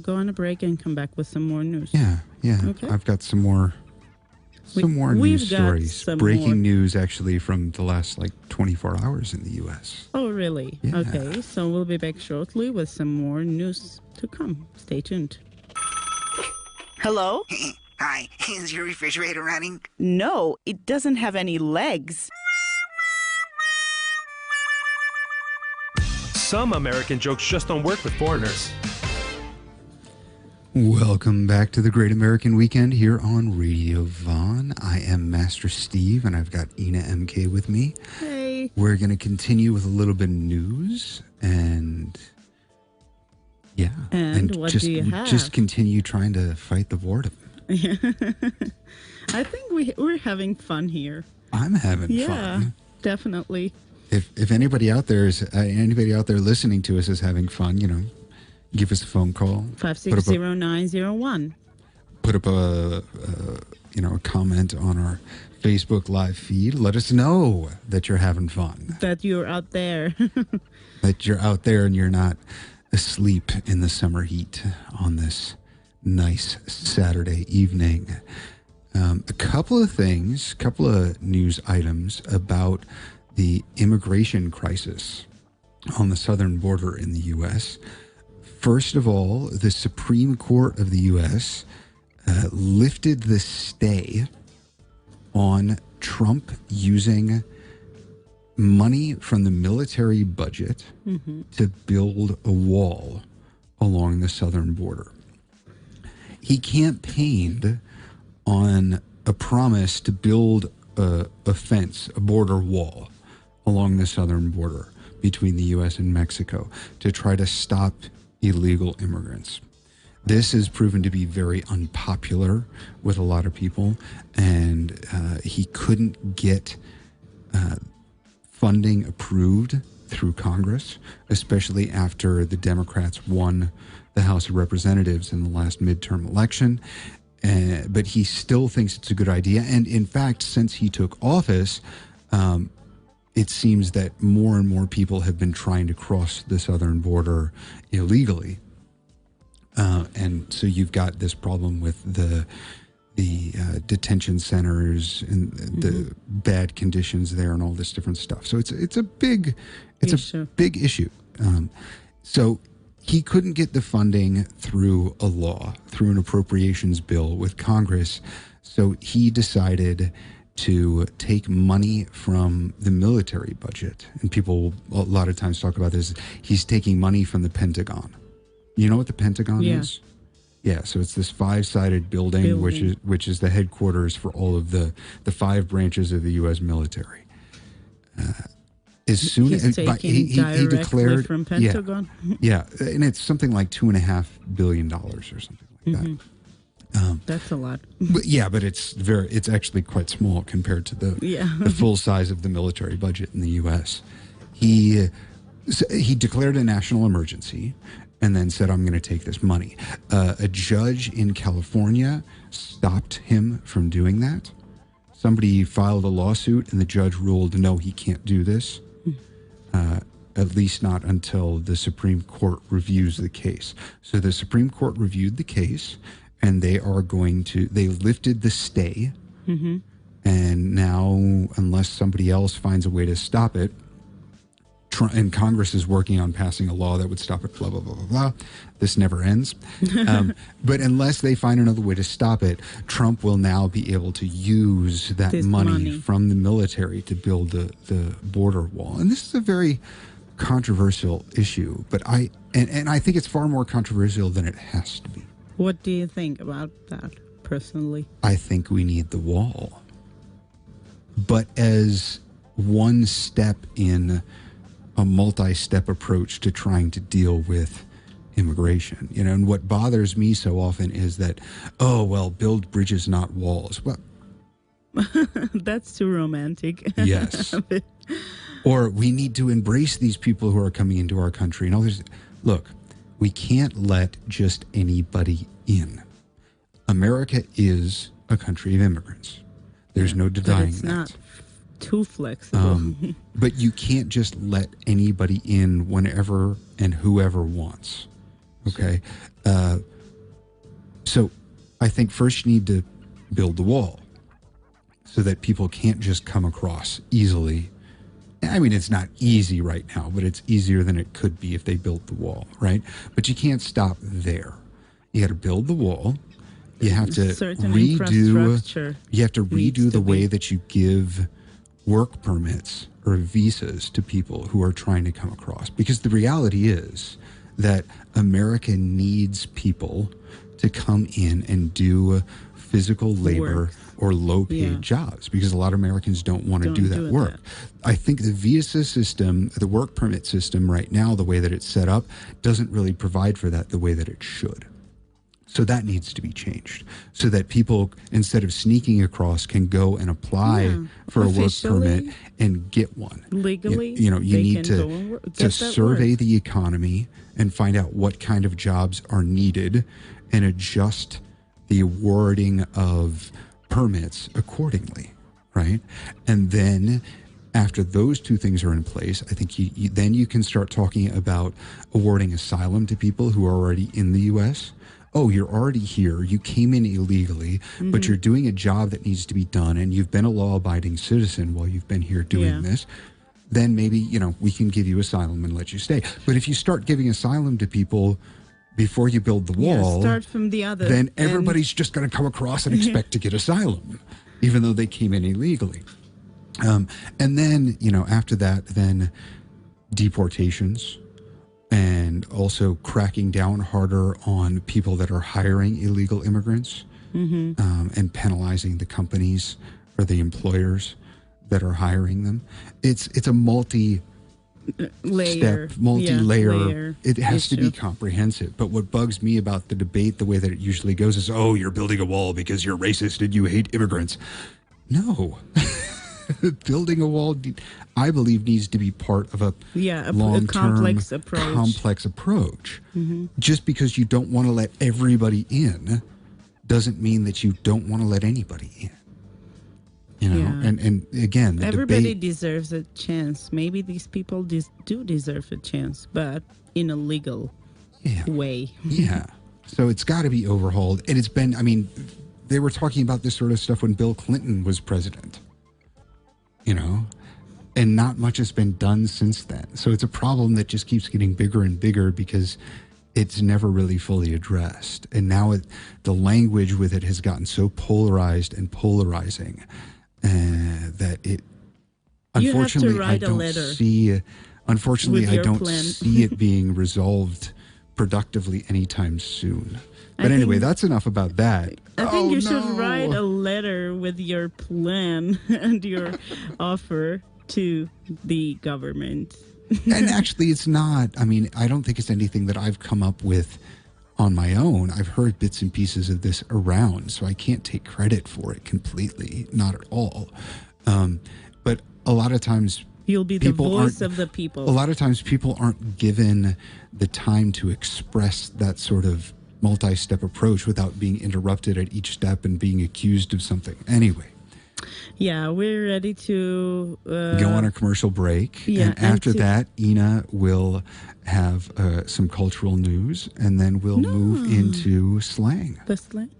go on a break and come back with some more news. Yeah. Okay. I've got some more news stories. Breaking news, actually, from the last 24 hours in the U.S. Oh, really? Yeah. Okay, so we'll be back shortly with some more news to come. Stay tuned. Hello? Hi, is your refrigerator running? No, it doesn't have any legs. Some American jokes just don't work with foreigners. Welcome back to the Great American Weekend here on Radio Vaughn. I am Master Steve, and I've got Ina MK with me. Hey. We're going to continue with a little bit of news, and what do you have? Just continue trying to fight the boredom. I think we're having fun here. I'm having fun. Yeah, definitely. If anybody out there listening to us is having fun, give us a phone call. 560-901. Put up a comment on our Facebook live feed. Let us know that you're having fun. That you're out there. That you're out there and you're not asleep in the summer heat on this nice Saturday evening. A couple of news items about the immigration crisis on the southern border in the U.S. First of all, the Supreme Court of the U.S. Lifted the stay on Trump using money from the military budget to build a wall along the southern border. He campaigned on a promise to build a fence, a border wall along the southern border between the U.S. and Mexico to try to stop illegal immigrants. This has proven to be very unpopular with a lot of people, and he couldn't get funding approved through Congress, especially after the Democrats won the House of Representatives in the last midterm election. But he still thinks it's a good idea. And in fact, since he took office, it seems that more and more people have been trying to cross the southern border illegally. And so you've got this problem with the detention centers and the bad conditions there and all this different stuff. So it's a big issue. So he couldn't get the funding through a law, through an appropriations bill with Congress. So he decided to take money from the military budget. And people a lot of times talk about this. He's taking money from the Pentagon. You know what the Pentagon is? Yeah, so it's this 5-sided building. which is the headquarters for all of the 5 branches of the U.S. military. As soon as he declared from Pentagon. Yeah, and it's something like $2.5 billion or something like that. That's a lot. But it's actually quite small compared to the full size of the military budget in the U.S. He declared a national emergency and then said, I'm going to take this money. A judge in California stopped him from doing that. Somebody filed a lawsuit and the judge ruled, no, he can't do this. At least not until the Supreme Court reviews the case. So the Supreme Court reviewed the case, and they lifted the stay. And now, unless somebody else finds a way to stop it, and Congress is working on passing a law that would stop it, blah, blah, blah, blah, blah. This never ends. But unless they find another way to stop it, Trump will now be able to use that money from the military to build the border wall. And this is a very controversial issue, but I think it's far more controversial than it has to be. What do you think about that, personally? I think we need the wall. But as one step in a multi-step approach to trying to deal with immigration, and what bothers me so often is that, build bridges, not walls. Well, that's too romantic. Yes. Or we need to embrace these people who are coming into our country and all this. Look, we can't let just anybody in. America is a country of immigrants. There's no denying that. Not too flexible. But you can't just let anybody in whenever and whoever wants. Okay? So I think first you need to build the wall so that people can't just come across easily. I mean, it's not easy right now, but it's easier than it could be if they built the wall, right? But you can't stop there. You got to build the wall. You have to redo the way that you give work permits or visas to people who are trying to come across. Because the reality is that America needs people to come in and do physical labor or low-paid jobs, because a lot of Americans don't want to do that work. I think the visa system, the work permit system right now, the way that it's set up, doesn't really provide for that the way that it should. So that needs to be changed so that people, instead of sneaking across, can go and apply for a work permit and get one. Legally, you need to survey the economy and find out what kind of jobs are needed and adjust the awarding of permits accordingly, right? And then after those two things are in place, I think then you can start talking about awarding asylum to people who are already in the U.S. Oh, you're already here. You came in illegally, but you're doing a job that needs to be done, and you've been a law-abiding citizen while you've been here doing this. Then maybe, we can give you asylum and let you stay. But if you start giving asylum to people before you build the wall, start from the other, then everybody's just going to come across and expect to get asylum, even though they came in illegally. And then, after that, then deportations, and also cracking down harder on people that are hiring illegal immigrants, and penalizing the companies or the employers that are hiring them. It's a multi-layer. It has to be comprehensive. But what bugs me about the debate, the way that it usually goes, is, you're building a wall because you're racist and you hate immigrants. No. Building a wall, I believe, needs to be part of a long-term, complex approach. Just because you don't want to let everybody in doesn't mean that you don't want to let anybody in. And again, the everybody deserves a chance. Maybe these people do deserve a chance, but in a legal way. So it's got to be overhauled. And it's been, they were talking about this sort of stuff when Bill Clinton was president. And not much has been done since then. So it's a problem that just keeps getting bigger and bigger because it's never really fully addressed. And now the language with it has gotten so polarized and polarizing that it, unfortunately, I don't see it being resolved productively anytime soon. But anyway, that's enough about that. I think you should write a letter with your plan and your offer to the government. And actually, it's not. I don't think it's anything that I've come up with on my own. I've heard bits and pieces of this around, so I can't take credit for it completely. Not at all. But a lot of times, you'll be the voice of the people. A lot of times people aren't given the time to express that sort of multi-step approach without being interrupted at each step and being accused of something. Anyway. Yeah, we're ready to go on a commercial break. And after that, Ina will have some cultural news, and then we'll move into slang. The slang?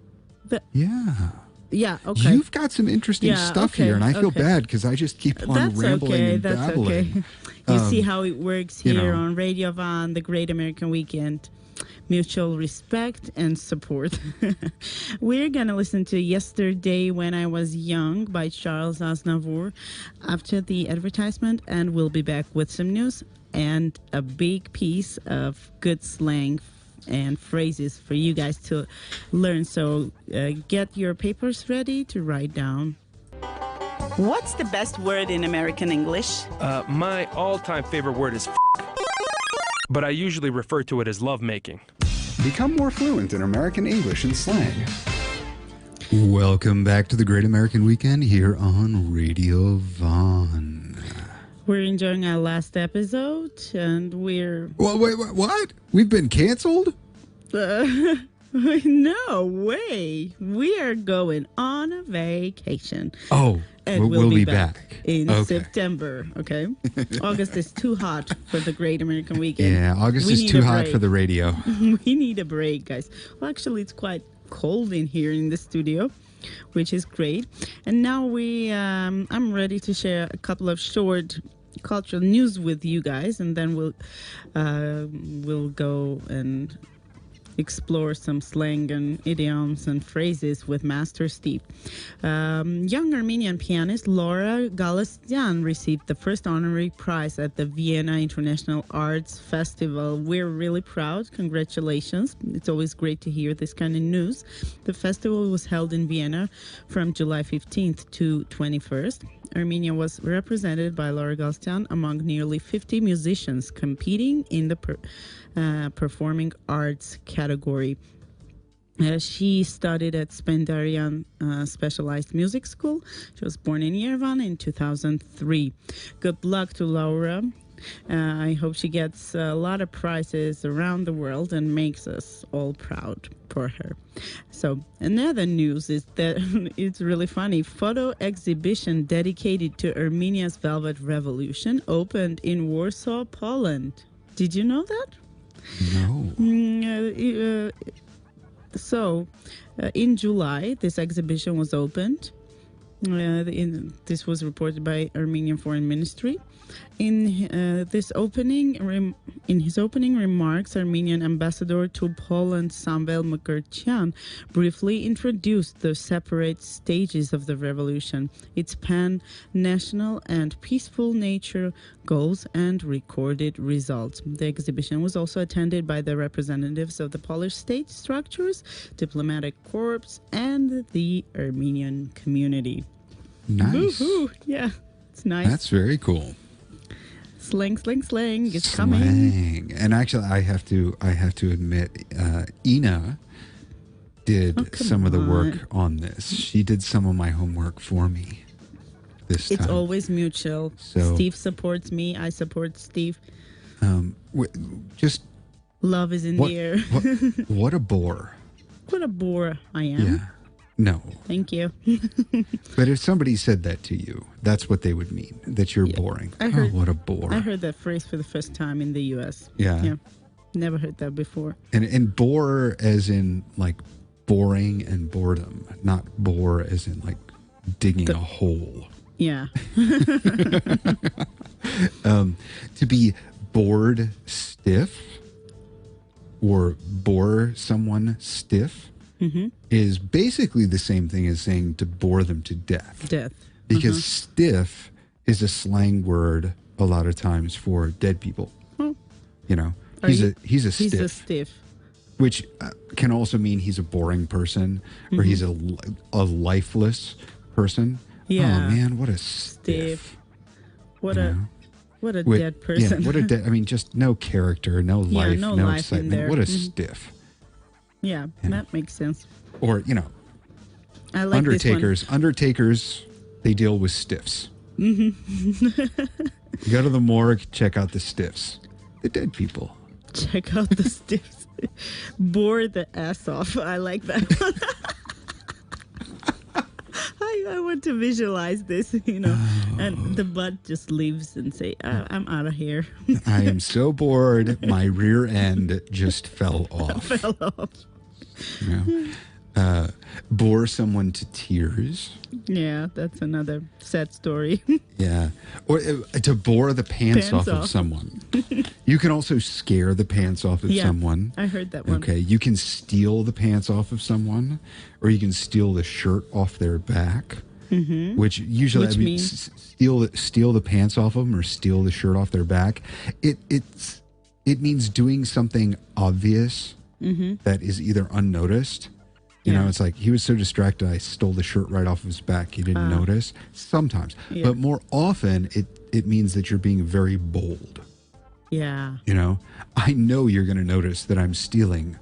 Yeah, okay. You've got some interesting stuff here, and I feel bad because I just keep on rambling and babbling. You see how it works here on Radio Van, the Great American Weekend. Mutual respect and support. We're going to listen to Yesterday When I Was Young by Charles Aznavour after the advertisement, and we'll be back with some news and a big piece of good slang and phrases for you guys to learn. So get your papers ready to write down. What's the best word in American English? My all-time favorite word is but I usually refer to it as lovemaking. Become more fluent in American English and slang. Welcome back to the Great American Weekend here on Radio Von. We're enjoying our last episode, and we're... Well, wait, what? We've been canceled? No way. We are going on a vacation. Oh, and we'll be back in September, okay? August is too hot for the Great American Weekend. Yeah, August is too hot for the radio. We need a break, guys. Well, actually, it's quite cold in here in the studio, which is great. And now I'm ready to share a couple of short cultural news with you guys, and then we'll go and explore some slang and idioms and phrases with Master Steve. Young Armenian pianist Laura Galastyan received the first honorary prize at the Vienna International Arts Festival. We're really proud. Congratulations. It's always great to hear this kind of news. The festival was held in Vienna from July 15th to 21st. Armenia was represented by Laura Galastyan among nearly 50 musicians competing in the performing arts category. She studied at Spendarian Specialized Music School. She was born in Yerevan in 2003. Good luck to Laura. I hope she gets a lot of prizes around the world and makes us all proud for her. So another news is that it's really funny. Photo exhibition dedicated to Armenia's Velvet Revolution opened in Warsaw, Poland. Did you know that? No. So, in July, this exhibition was opened. This was reported by Armenian Foreign Ministry. In his opening remarks, Armenian ambassador to Poland, Samvel Mukherjee, briefly introduced the separate stages of the revolution, its pan-national and peaceful nature, goals, and recorded results. The exhibition was also attended by the representatives of the Polish state structures, diplomatic corps, and the Armenian community. Nice. Woo-hoo. Yeah, it's nice. That's very cool. Slang is coming. And actually, I have to admit, Ina did some of the work on this. She did some of my homework for me this time. It's always mutual. So, Steve supports me. I support Steve. Just love is in the air. What a bore. What a bore I am. Yeah. No. Thank you. But if somebody said that to you, that's what they would mean, that you're boring. What a bore. I heard that phrase for the first time in the U.S. Yeah. Never heard that before. And bore as in like boring and boredom, not bore as in like digging a hole. Yeah. To be bored stiff or bore someone stiff is basically the same thing as saying to bore them to death. Because stiff is a slang word a lot of times for dead people. Oh. You know, he's a stiff. Which can also mean he's a boring person or he's a lifeless person. Yeah. Oh man, what a stiff. What a dead person. Yeah, what a dead. I mean, just no character, no life, no life excitement. What a stiff. Yeah, that makes sense. Or, you know, I like undertakers. Undertakers, they deal with stiffs. Go to the morgue, check out the stiffs. The dead people. Check out the stiffs. Bore the ass off. I like that. I want to visualize this, you know, and the butt just leaves and say, I'm out of here. I am so bored. My rear end just fell off. Fell off. Yeah. Bore someone to tears. Yeah, that's another sad story. Yeah. Or to bore the pants off of someone. You can also scare the pants off of someone. I heard that one. Okay. You can steal the pants off of someone, or you can steal the shirt off their back. Mm-hmm. Which usually means steal the pants off of them or steal the shirt off their back. It means doing something obvious that is either unnoticed. You know, it's like he was so distracted, I stole the shirt right off of his back. He didn't notice. Sometimes. Yeah. But more often, it means that you're being very bold. Yeah. You know, I know you're going to notice that I'm stealing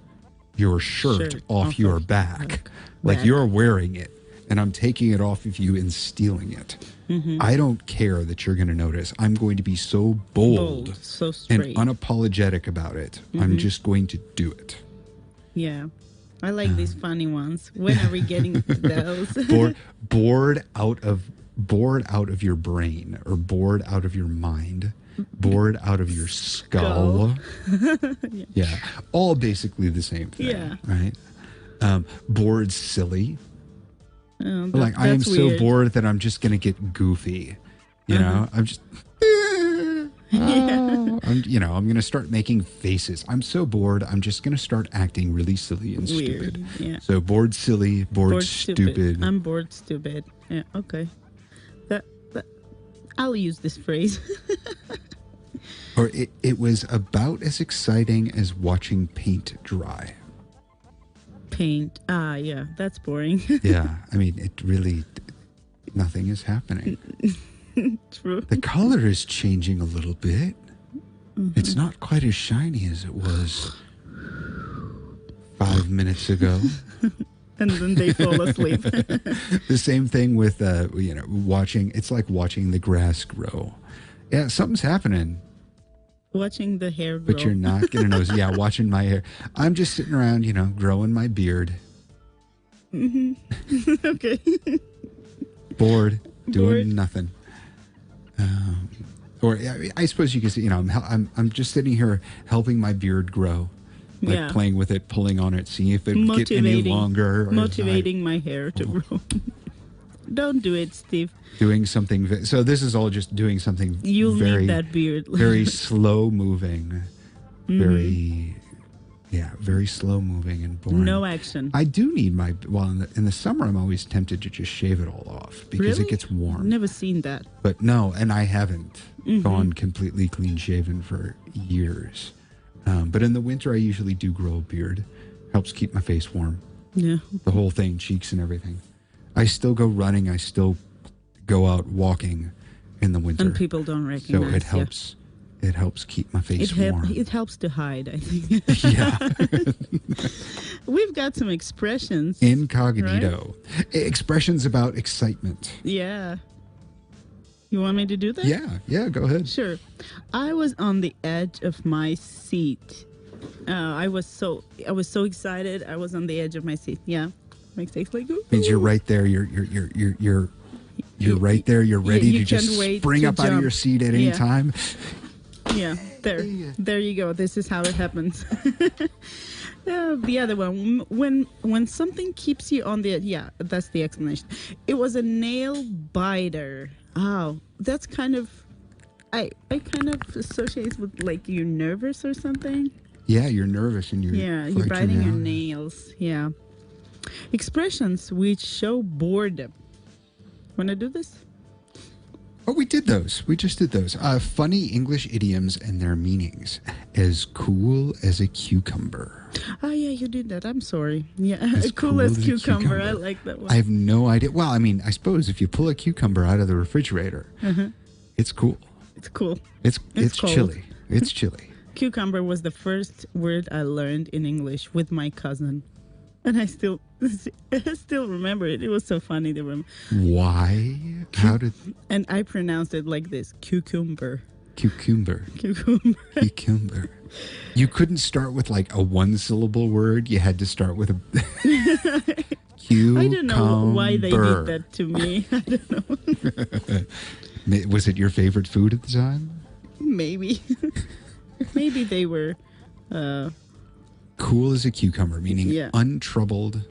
your shirt off your back. Like you're wearing it, and I'm taking it off of you and stealing it. Mm-hmm. I don't care that you're going to notice. I'm going to be so bold so and unapologetic about it. I'm just going to do it. Yeah. I like these funny ones. When are we getting those? bored out of your brain, or bored out of your mind, bored out of your skull. Yeah, all basically the same thing. Yeah, right. Bored silly. Like I am so bored that I'm just gonna get goofy. You know, I'm just. I'm going to start making faces. I'm so bored. I'm just going to start acting really silly and stupid. Yeah. So bored, silly, bored stupid. I'm bored, stupid. Yeah. Okay. That I'll use this phrase. Or it was about as exciting as watching paint dry. Paint. Yeah. That's boring. Yeah. I mean, it really, nothing is happening. True. The color is changing a little bit. It's not quite as shiny as it was 5 minutes ago. And then they fall asleep. The same thing with watching. It's like watching the grass grow. Yeah, something's happening. Watching the hair grow. But you're not gonna know. Yeah, watching my hair. I'm just sitting around, growing my beard. Mm-hmm. Okay. Bored, doing nothing. Or I suppose you could say, I'm just sitting here helping my beard grow, like playing with it, pulling on it, seeing if it would get any longer. Motivating my hair to grow. Don't do it, Steve. Doing something. So this is all just doing something. You'll need that beard. Very slow moving. Very slow moving and boring. No action. I do need in the summer I'm always tempted to just shave it all off because it gets warm. Never seen that. But no, and I haven't gone completely clean shaven for years. But in the winter I usually do grow a beard. Helps keep my face warm. Yeah. The whole thing, cheeks and everything. I still go running. I still go out walking in the winter. And people don't recognize. So it helps. It helps keep my face warm. It helps to hide, I think. Yeah. We've got some expressions. Incognito. Right? Expressions about excitement. Yeah. You want me to do that? Yeah, go ahead. Sure. I was on the edge of my seat. I was so excited. I was on the edge of my seat. Yeah. Makes sense. Like, ooh. Means you're right there. You're right there. You're ready to just spring up out of your seat at any time. Yeah, there you go. This is how it happens. The other one, when something keeps you on the edge, that's the explanation. It was a nail biter. Oh, that's kind of, I kind of associate with like you're nervous or something. Yeah, you're nervous and you're biting your nails. Yeah. Expressions which show boredom. Want to do this? Oh, we did those. We just did those. Funny English idioms and their meanings. As cool as a cucumber. Oh, yeah, you did that. I'm sorry. Yeah, as cool as cucumber. I like that one. I have no idea. Well, I mean, I suppose if you pull a cucumber out of the refrigerator, it's cool. It's cool. It's chilly. It's chilly. Cucumber was the first word I learned in English with my cousin. And I still remember it. It was so funny to remember. Why? How did? And I pronounced it like this: cucumber. Cucumber. You couldn't start with like a one-syllable word. You had to start with a cucumber. I don't know why they did that to me. I don't know. Was it your favorite food at the time? Maybe. Maybe they were. Cool as a cucumber, meaning untroubled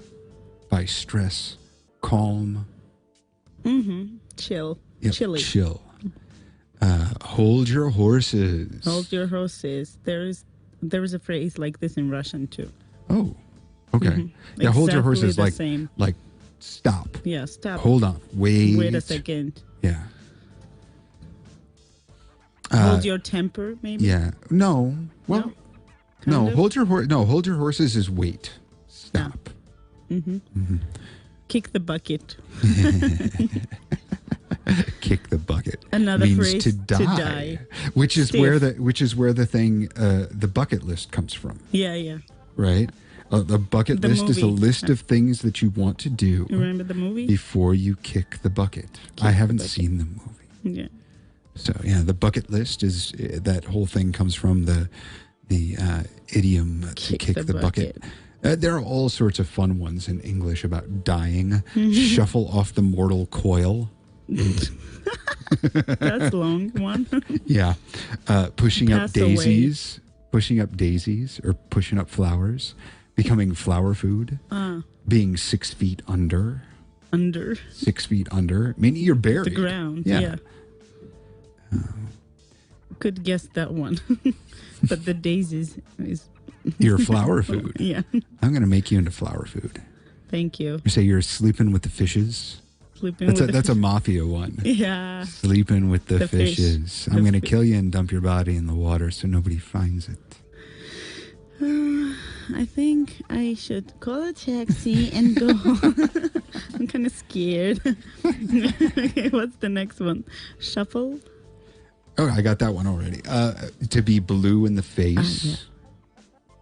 by stress, calm. Chill. Yep, Chilly. chill. Hold your horses. Hold your horses. There is a phrase like this in Russian too. Oh, okay. Yeah, hold your horses the same. like stop. Yeah, stop. Hold on. Wait a second. Yeah. Hold your temper, maybe. Yeah. No. Well, no. Hold your horses is wait. Stop. Kick the bucket. Kick the bucket. Another means phrase to die. Which is Stiff. where the thing the bucket list comes from. Yeah. Right? The bucket list is a list of things that you want to do. Remember the movie? Before you kick the bucket. I haven't seen the movie. Yeah. So yeah, the bucket list is that whole thing comes from the idiom to kick the bucket. There are all sorts of fun ones in English about dying. Shuffle off the mortal coil. That's a long one. Yeah. Pushing up Pass away. daisies. Pushing up daisies or pushing up flowers. Becoming flower food. Being 6 feet under. 6 feet under. Meaning you're buried. The ground. Yeah. Could guess that one. But the daisies is... You're flower food. Yeah. I'm going to make you into flower food. Thank you. You say you're sleeping with the fishes. That's a mafia one. Yeah. Sleeping with the fishes. Fish. I'm going to kill you and dump your body in the water so nobody finds it. I think I should call a taxi and go. I'm kind of scared. Okay, what's the next one? Shuffle? Oh, I got that one already. To be blue in the face. Yeah.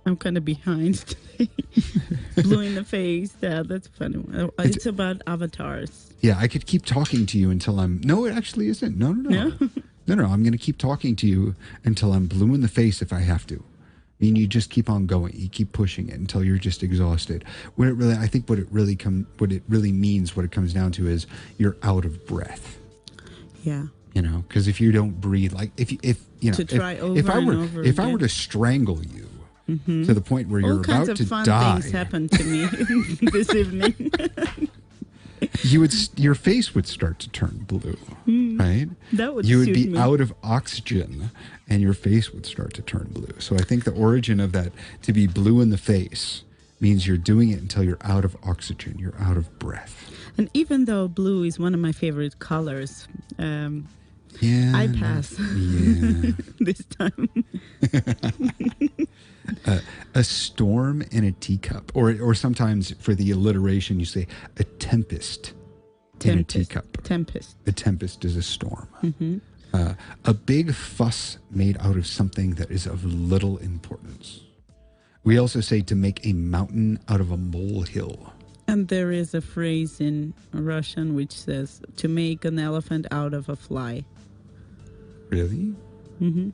I'm kind of behind today. Blue in the face. Yeah, that's a funny one. It's about avatars. Yeah, I could keep talking to you until I'm... No, it actually isn't. No. No, I'm going to keep talking to you until I'm blue in the face if I have to. I mean, you just keep on going. You keep pushing it until you're just exhausted. I think what it really means, what it comes down to is you're out of breath. Yeah. You know, because if you don't breathe, like if I were to strangle you to the point where you're about to die, all kinds of fun things happened to me this evening. Your face would start to turn blue, right? That would you would suit be me. out of oxygen, and your face would start to turn blue. So I think the origin of that, to be blue in the face, means you're doing it until you're out of oxygen, you're out of breath. And even though blue is one of my favorite colors, I pass this time. A storm in a teacup, or sometimes for the alliteration you say a tempest in a teacup. Tempest. A tempest is a storm. A big fuss made out of something that is of little importance. We also say to make a mountain out of a molehill. And there is a phrase in Russian which says to make an elephant out of a fly. Really? Okay.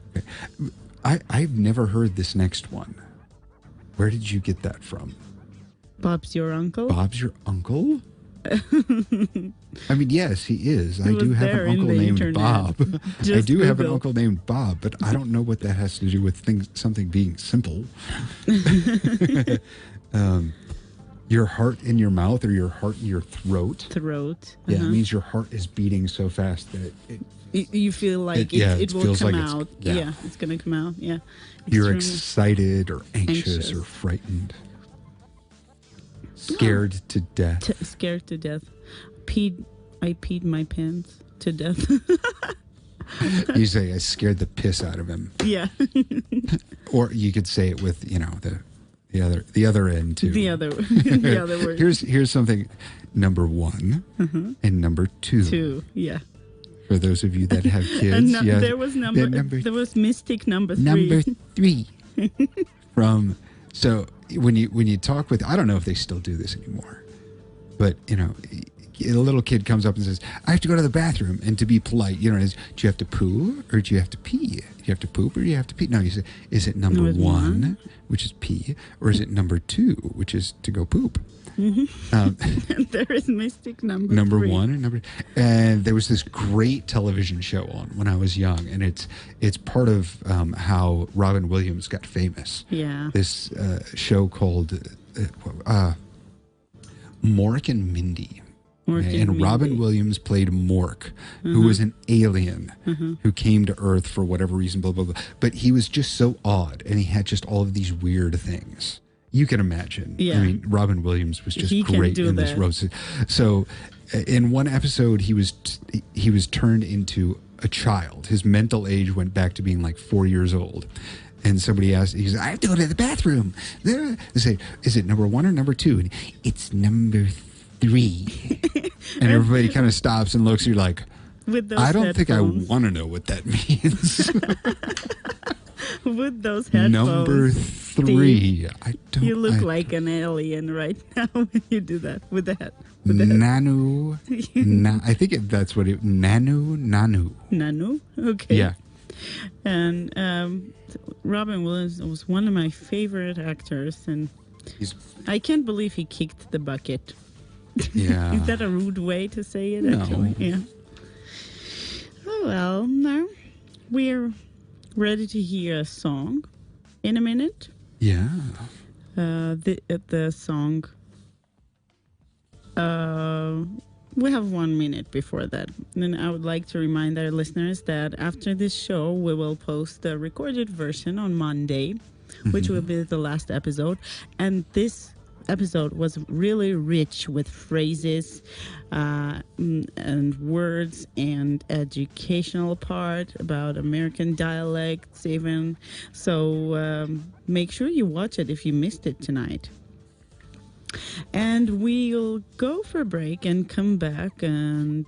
I've never heard this next one. Where did you get that from? Bob's your uncle? Bob's your uncle? I mean, yes, he is. I do have an uncle named Bob. I do have an uncle named Bob, but I don't know what that has to do with something being simple. Your heart in your mouth or your heart in your throat? Throat. Yeah, it means your heart is beating so fast that you feel like it will come out. It's going to come out. Yeah. You're excited or anxious or frightened. Scared to death. Scared to death. I peed my pants to death. You say, I scared the piss out of him. Yeah. Or you could say it with, the other end too. The other word. Here's something. Number 1 and number 2. 2, yeah. For those of you that have kids, yes. There was mystic number 3. Number 3. So when you talk with, I don't know if they still do this anymore, but a little kid comes up and says, I have to go to the bathroom, and to be polite, do you have to poo or do you have to pee? Do you have to poop or do you have to pee? No, you say, is it number 1, which is pee, or is it number 2, which is to go poop? There is mystic number 3. 1 and there was this great television show on when I was young, and it's part of how Robin Williams got famous. Yeah. This show called Mork and Mindy. Mork Okay, and and Robin Mindy. Williams played Mork, who was an alien who came to Earth for whatever reason, blah, blah, blah. But he was just so odd, and he had just all of these weird things. You can imagine. Yeah. I mean, Robin Williams was just He can great do in this that. roast. So in one episode, he was turned into a child. His mental age went back to being like 4 years old. And somebody asked, he said, I have to go to the bathroom. They say, is it number 1 or number 2? And it's number 3. And everybody kind of stops and looks. You're like, With those I don't think I headphones. want to know what that means. With those headphones. Number 3. I don't. You look I, like an alien right now when you do that with the head. Nanu. I think that's what it. Nanu. Nanu? Okay. Yeah. And Robin Williams was one of my favorite actors, and I can't believe he kicked the bucket. Yeah. Is that a rude way to say it, No. actually? Yeah. Oh, well, now we're ready to hear a song in a minute. Yeah. The song... we have 1 minute before that. And I would like to remind our listeners that after this show, we will post the recorded version on Monday, which will be the last episode. And this episode was really rich with phrases and words and educational part about American dialects even. So make sure you watch it if you missed it tonight. And we'll go for a break and come back and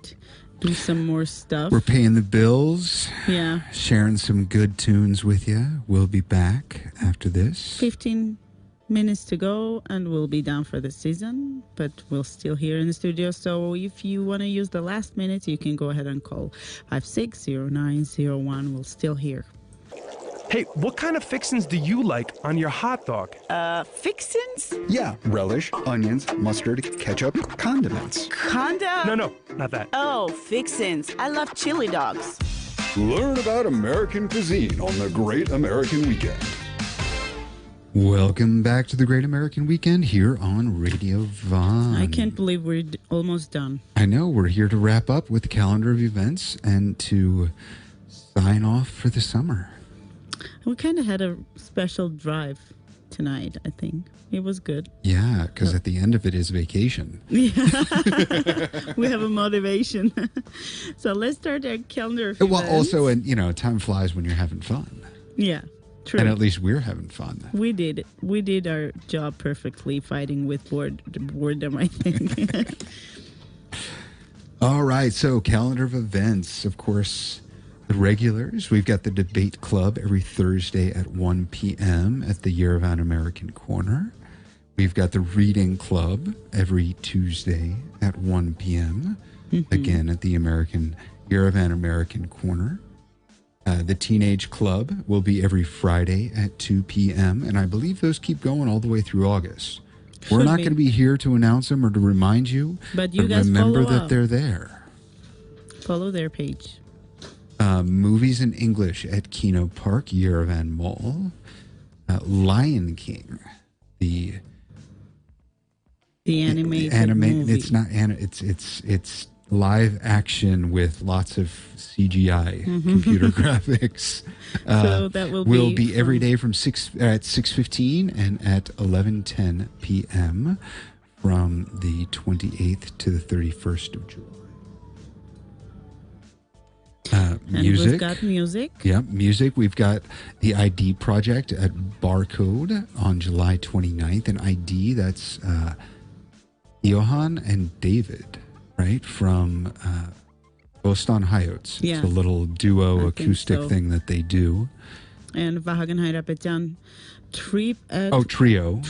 do some more stuff. We're paying the bills. Yeah. Sharing some good tunes with you. We'll be back after this. 15 minutes to go and we'll be done for the season, but we're still here in the studio. So if you want to use the last minute, you can go ahead and call 560901. We're still here. Hey, what kind of fixins do you like on your hot dog? Fixins? Yeah, relish, onions, mustard, ketchup, condiments. Conda? No, not that. Oh, fixins. I love chili dogs. Learn about American cuisine on the Great American Weekend. Welcome back to the Great American Weekend here on Radio Vaughn. I can't believe we're almost done. I know. We're here to wrap up with the calendar of events and to sign off for the summer. We kind of had a special drive tonight, I think. It was good. Yeah, because at the end of it is vacation. We have a motivation. So let's start our calendar of Well, events. also, and time flies when you're having fun. Yeah, true. And at least we're having fun. We did our job perfectly, fighting with boredom, I think. All right, so calendar of events, of course, the regulars. We've got the debate club every Thursday at 1 p.m. at the Yerevan American Corner. We've got the reading club every Tuesday at 1 p.m. Again at the Yerevan American Corner. The teenage club will be every Friday at 2 p.m. And I believe those keep going all the way through August. We're not going to be here to announce them or to remind you, But you guys remember follow that up. they're there. Follow their page. Movies in English at Keno Park, Yerevan Mall. Lion King, the animated movie. It's not it's live action with lots of CGI computer graphics. So that will be every day from 6:15 and at 11:10 p.m. from the 28th to the 31st of July. Music. And we've got music. Yeah, music. We've got the ID Project at Barcode on July 29th. And ID, that's Johan and David, right? From Boston Hayots. Yeah. It's a little duo I acoustic think so. thing that they do. And Vahagenheirapetan Trio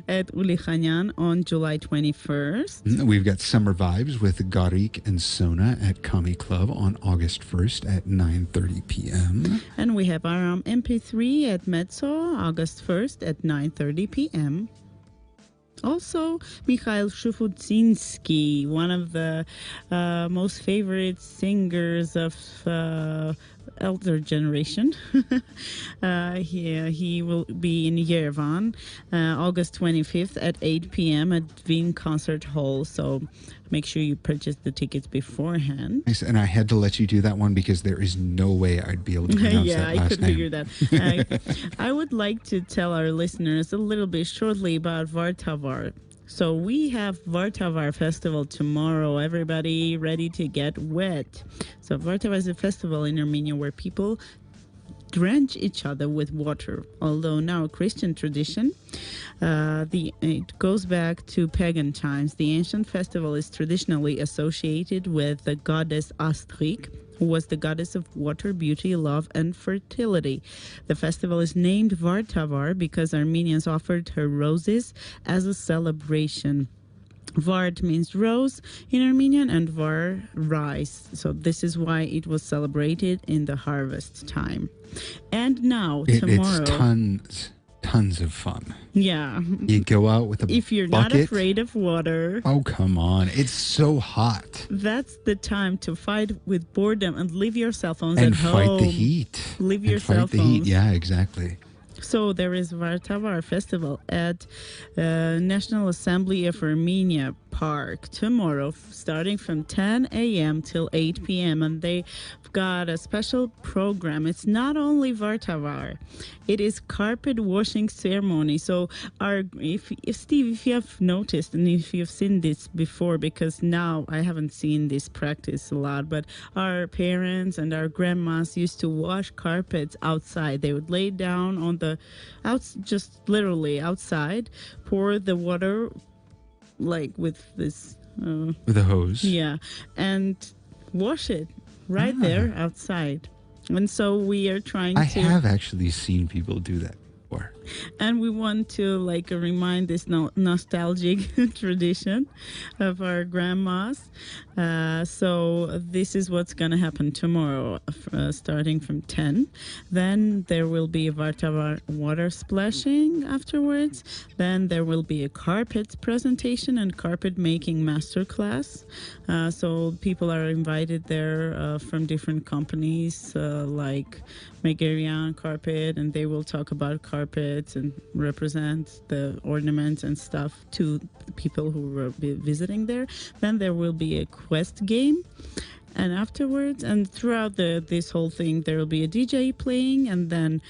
at Ulichanyan on July 21st. We've got Summer Vibes with Garik and Sona at Kami Club on August 1st at 9:30 p.m. And we have our MP3 at Mezzo August 1st at 9:30 p.m. Also, Mikhail Shufudzinski, one of the most favorite singers of elder generation. He will be in Yerevan August 25th at 8 p.m. at Wien Concert Hall. So make sure you purchase the tickets beforehand. Nice. And I had to let you do that one because there is no way I'd be able to pronounce that last I could name. figure that. I would like to tell our listeners a little bit shortly about Vartavar. So we have Vartavar Festival tomorrow. Everybody ready to get wet. So Vartavar is a festival in Armenia where people drench each other with water. Although now a Christian tradition, it goes back to pagan times. The ancient festival is traditionally associated with the goddess Astrid, who was the goddess of water, beauty, love, and fertility. The festival is named Vartavar because Armenians offered her roses as a celebration. Vart means rose in Armenian and var, rice. So this is why it was celebrated in the harvest time. And now, tomorrow... It's tons of fun. Yeah. You go out with a If you're bucket. not afraid of water... Oh, come on. It's so hot. That's the time to fight with boredom and leave your cell phones And at home. fight the heat. Leave And your cell fight the heat. phones. Yeah, exactly. So there is Vartavar Festival at National Assembly of Armenia Park tomorrow, starting from 10 a.m. till 8 p.m. And they've got a special program. It's not only Vartavar, it is carpet washing ceremony. So if Steve, if you have noticed and if you've seen this before, because now I haven't seen this practice a lot, but our parents and our grandmas used to wash carpets outside. They would lay down on the just literally outside, pour the water like with this with a hose. Yeah, and wash it right there outside. And so we are trying I to... have actually seen people do that before. And we want to remind this nostalgic tradition of our grandmas. So this is what's going to happen tomorrow, starting from 10. Then there will be a Vartavar water splashing afterwards. Then there will be a carpet presentation and carpet making masterclass. So people are invited there from different companies like Megarian Carpet, and they will talk about carpets and represent the ornaments and stuff to the people who will be visiting there. Then there will be a quest game, and afterwards and throughout this whole thing there will be a DJ playing, and then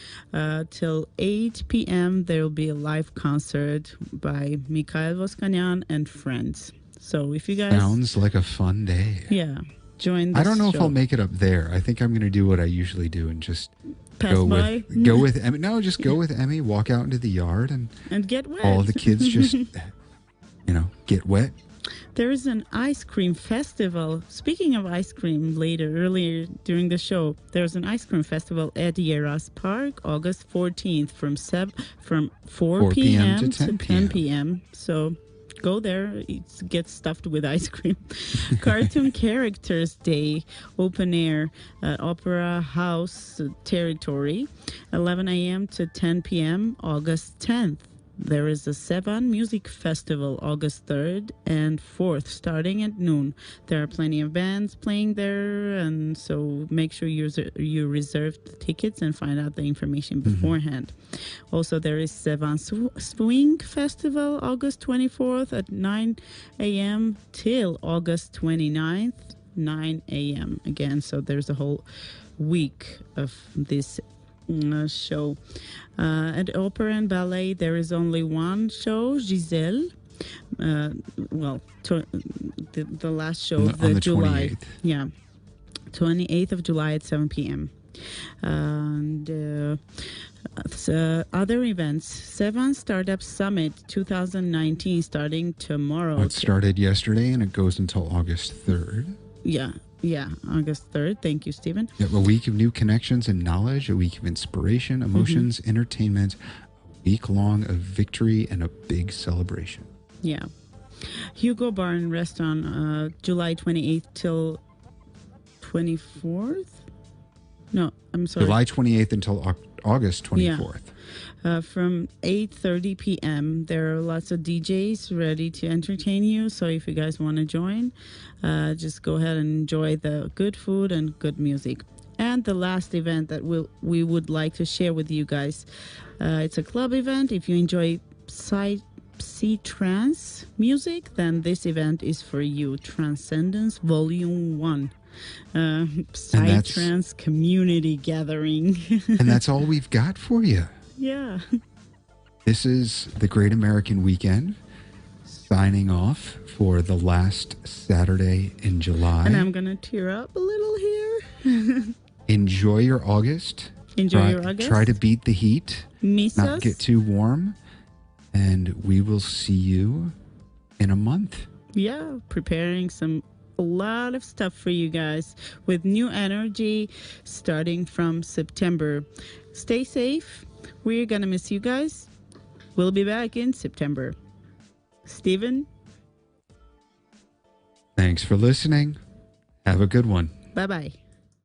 till 8 p.m. there will be a live concert by Mikhail Voskanyan and friends. So if you guys... Sounds like a fun day. Yeah. Join this I don't know show. if I'll make it up there. I think I'm going to do what I usually do and just Pass go by? with Emmy. No, just go with Emmy, walk out into the yard, and get wet. all the kids just, get wet. There is an ice cream festival. Speaking of ice cream, earlier during the show, there's an ice cream festival at Yeras Park, August 14th from 4 p.m. to 10 p.m. So go there, get stuffed with ice cream. Cartoon Characters Day, open air at Opera House Territory, 11 a.m. to 10 p.m., August 10th. There is a Sevan Music Festival, August 3rd and 4th, starting at noon. There are plenty of bands playing there, and so make sure you reserve the tickets and find out the information beforehand. Also, there is Sevan Swing Festival, August 24th at 9 a.m. till August 29th, 9 a.m. again. So there's a whole week of this show. At Opera and Ballet, there is only one show, Giselle. The last show of on the July. 28th. Yeah, 28th of July at 7 p.m. And other events, Sevan Startup Summit 2019 starting tomorrow. It started yesterday and it goes until August 3rd. Yeah, August 3rd. Thank you, Stephen. Yeah, a week of new connections and knowledge, a week of inspiration, emotions, entertainment, a week long of victory, and a big celebration. Yeah. Hugo Bar and Restaurant, July 28th till 24th? No, I'm sorry. July 28th until August 24th. From 8:30 p.m. There are lots of DJs ready to entertain you. So if you guys want to join, just go ahead and enjoy the good food and good music. And the last event that we would like to share with you guys, it's a club event. If you enjoy psy-trance music, then this event is for you. Transcendence Volume 1. Psy-trance community gathering. And that's all we've got for you. Yeah. This is the Great American Weekend, signing off for the last Saturday in July. And I'm going to tear up a little here. Enjoy your August. Enjoy your August. Try to beat the heat. Miss not us. Get too warm. And we will see you in a month. Yeah, preparing a lot of stuff for you guys with new energy starting from September. Stay safe. We're going to miss you guys. We'll be back in September. Steven? Thanks for listening. Have a good one. Bye-bye.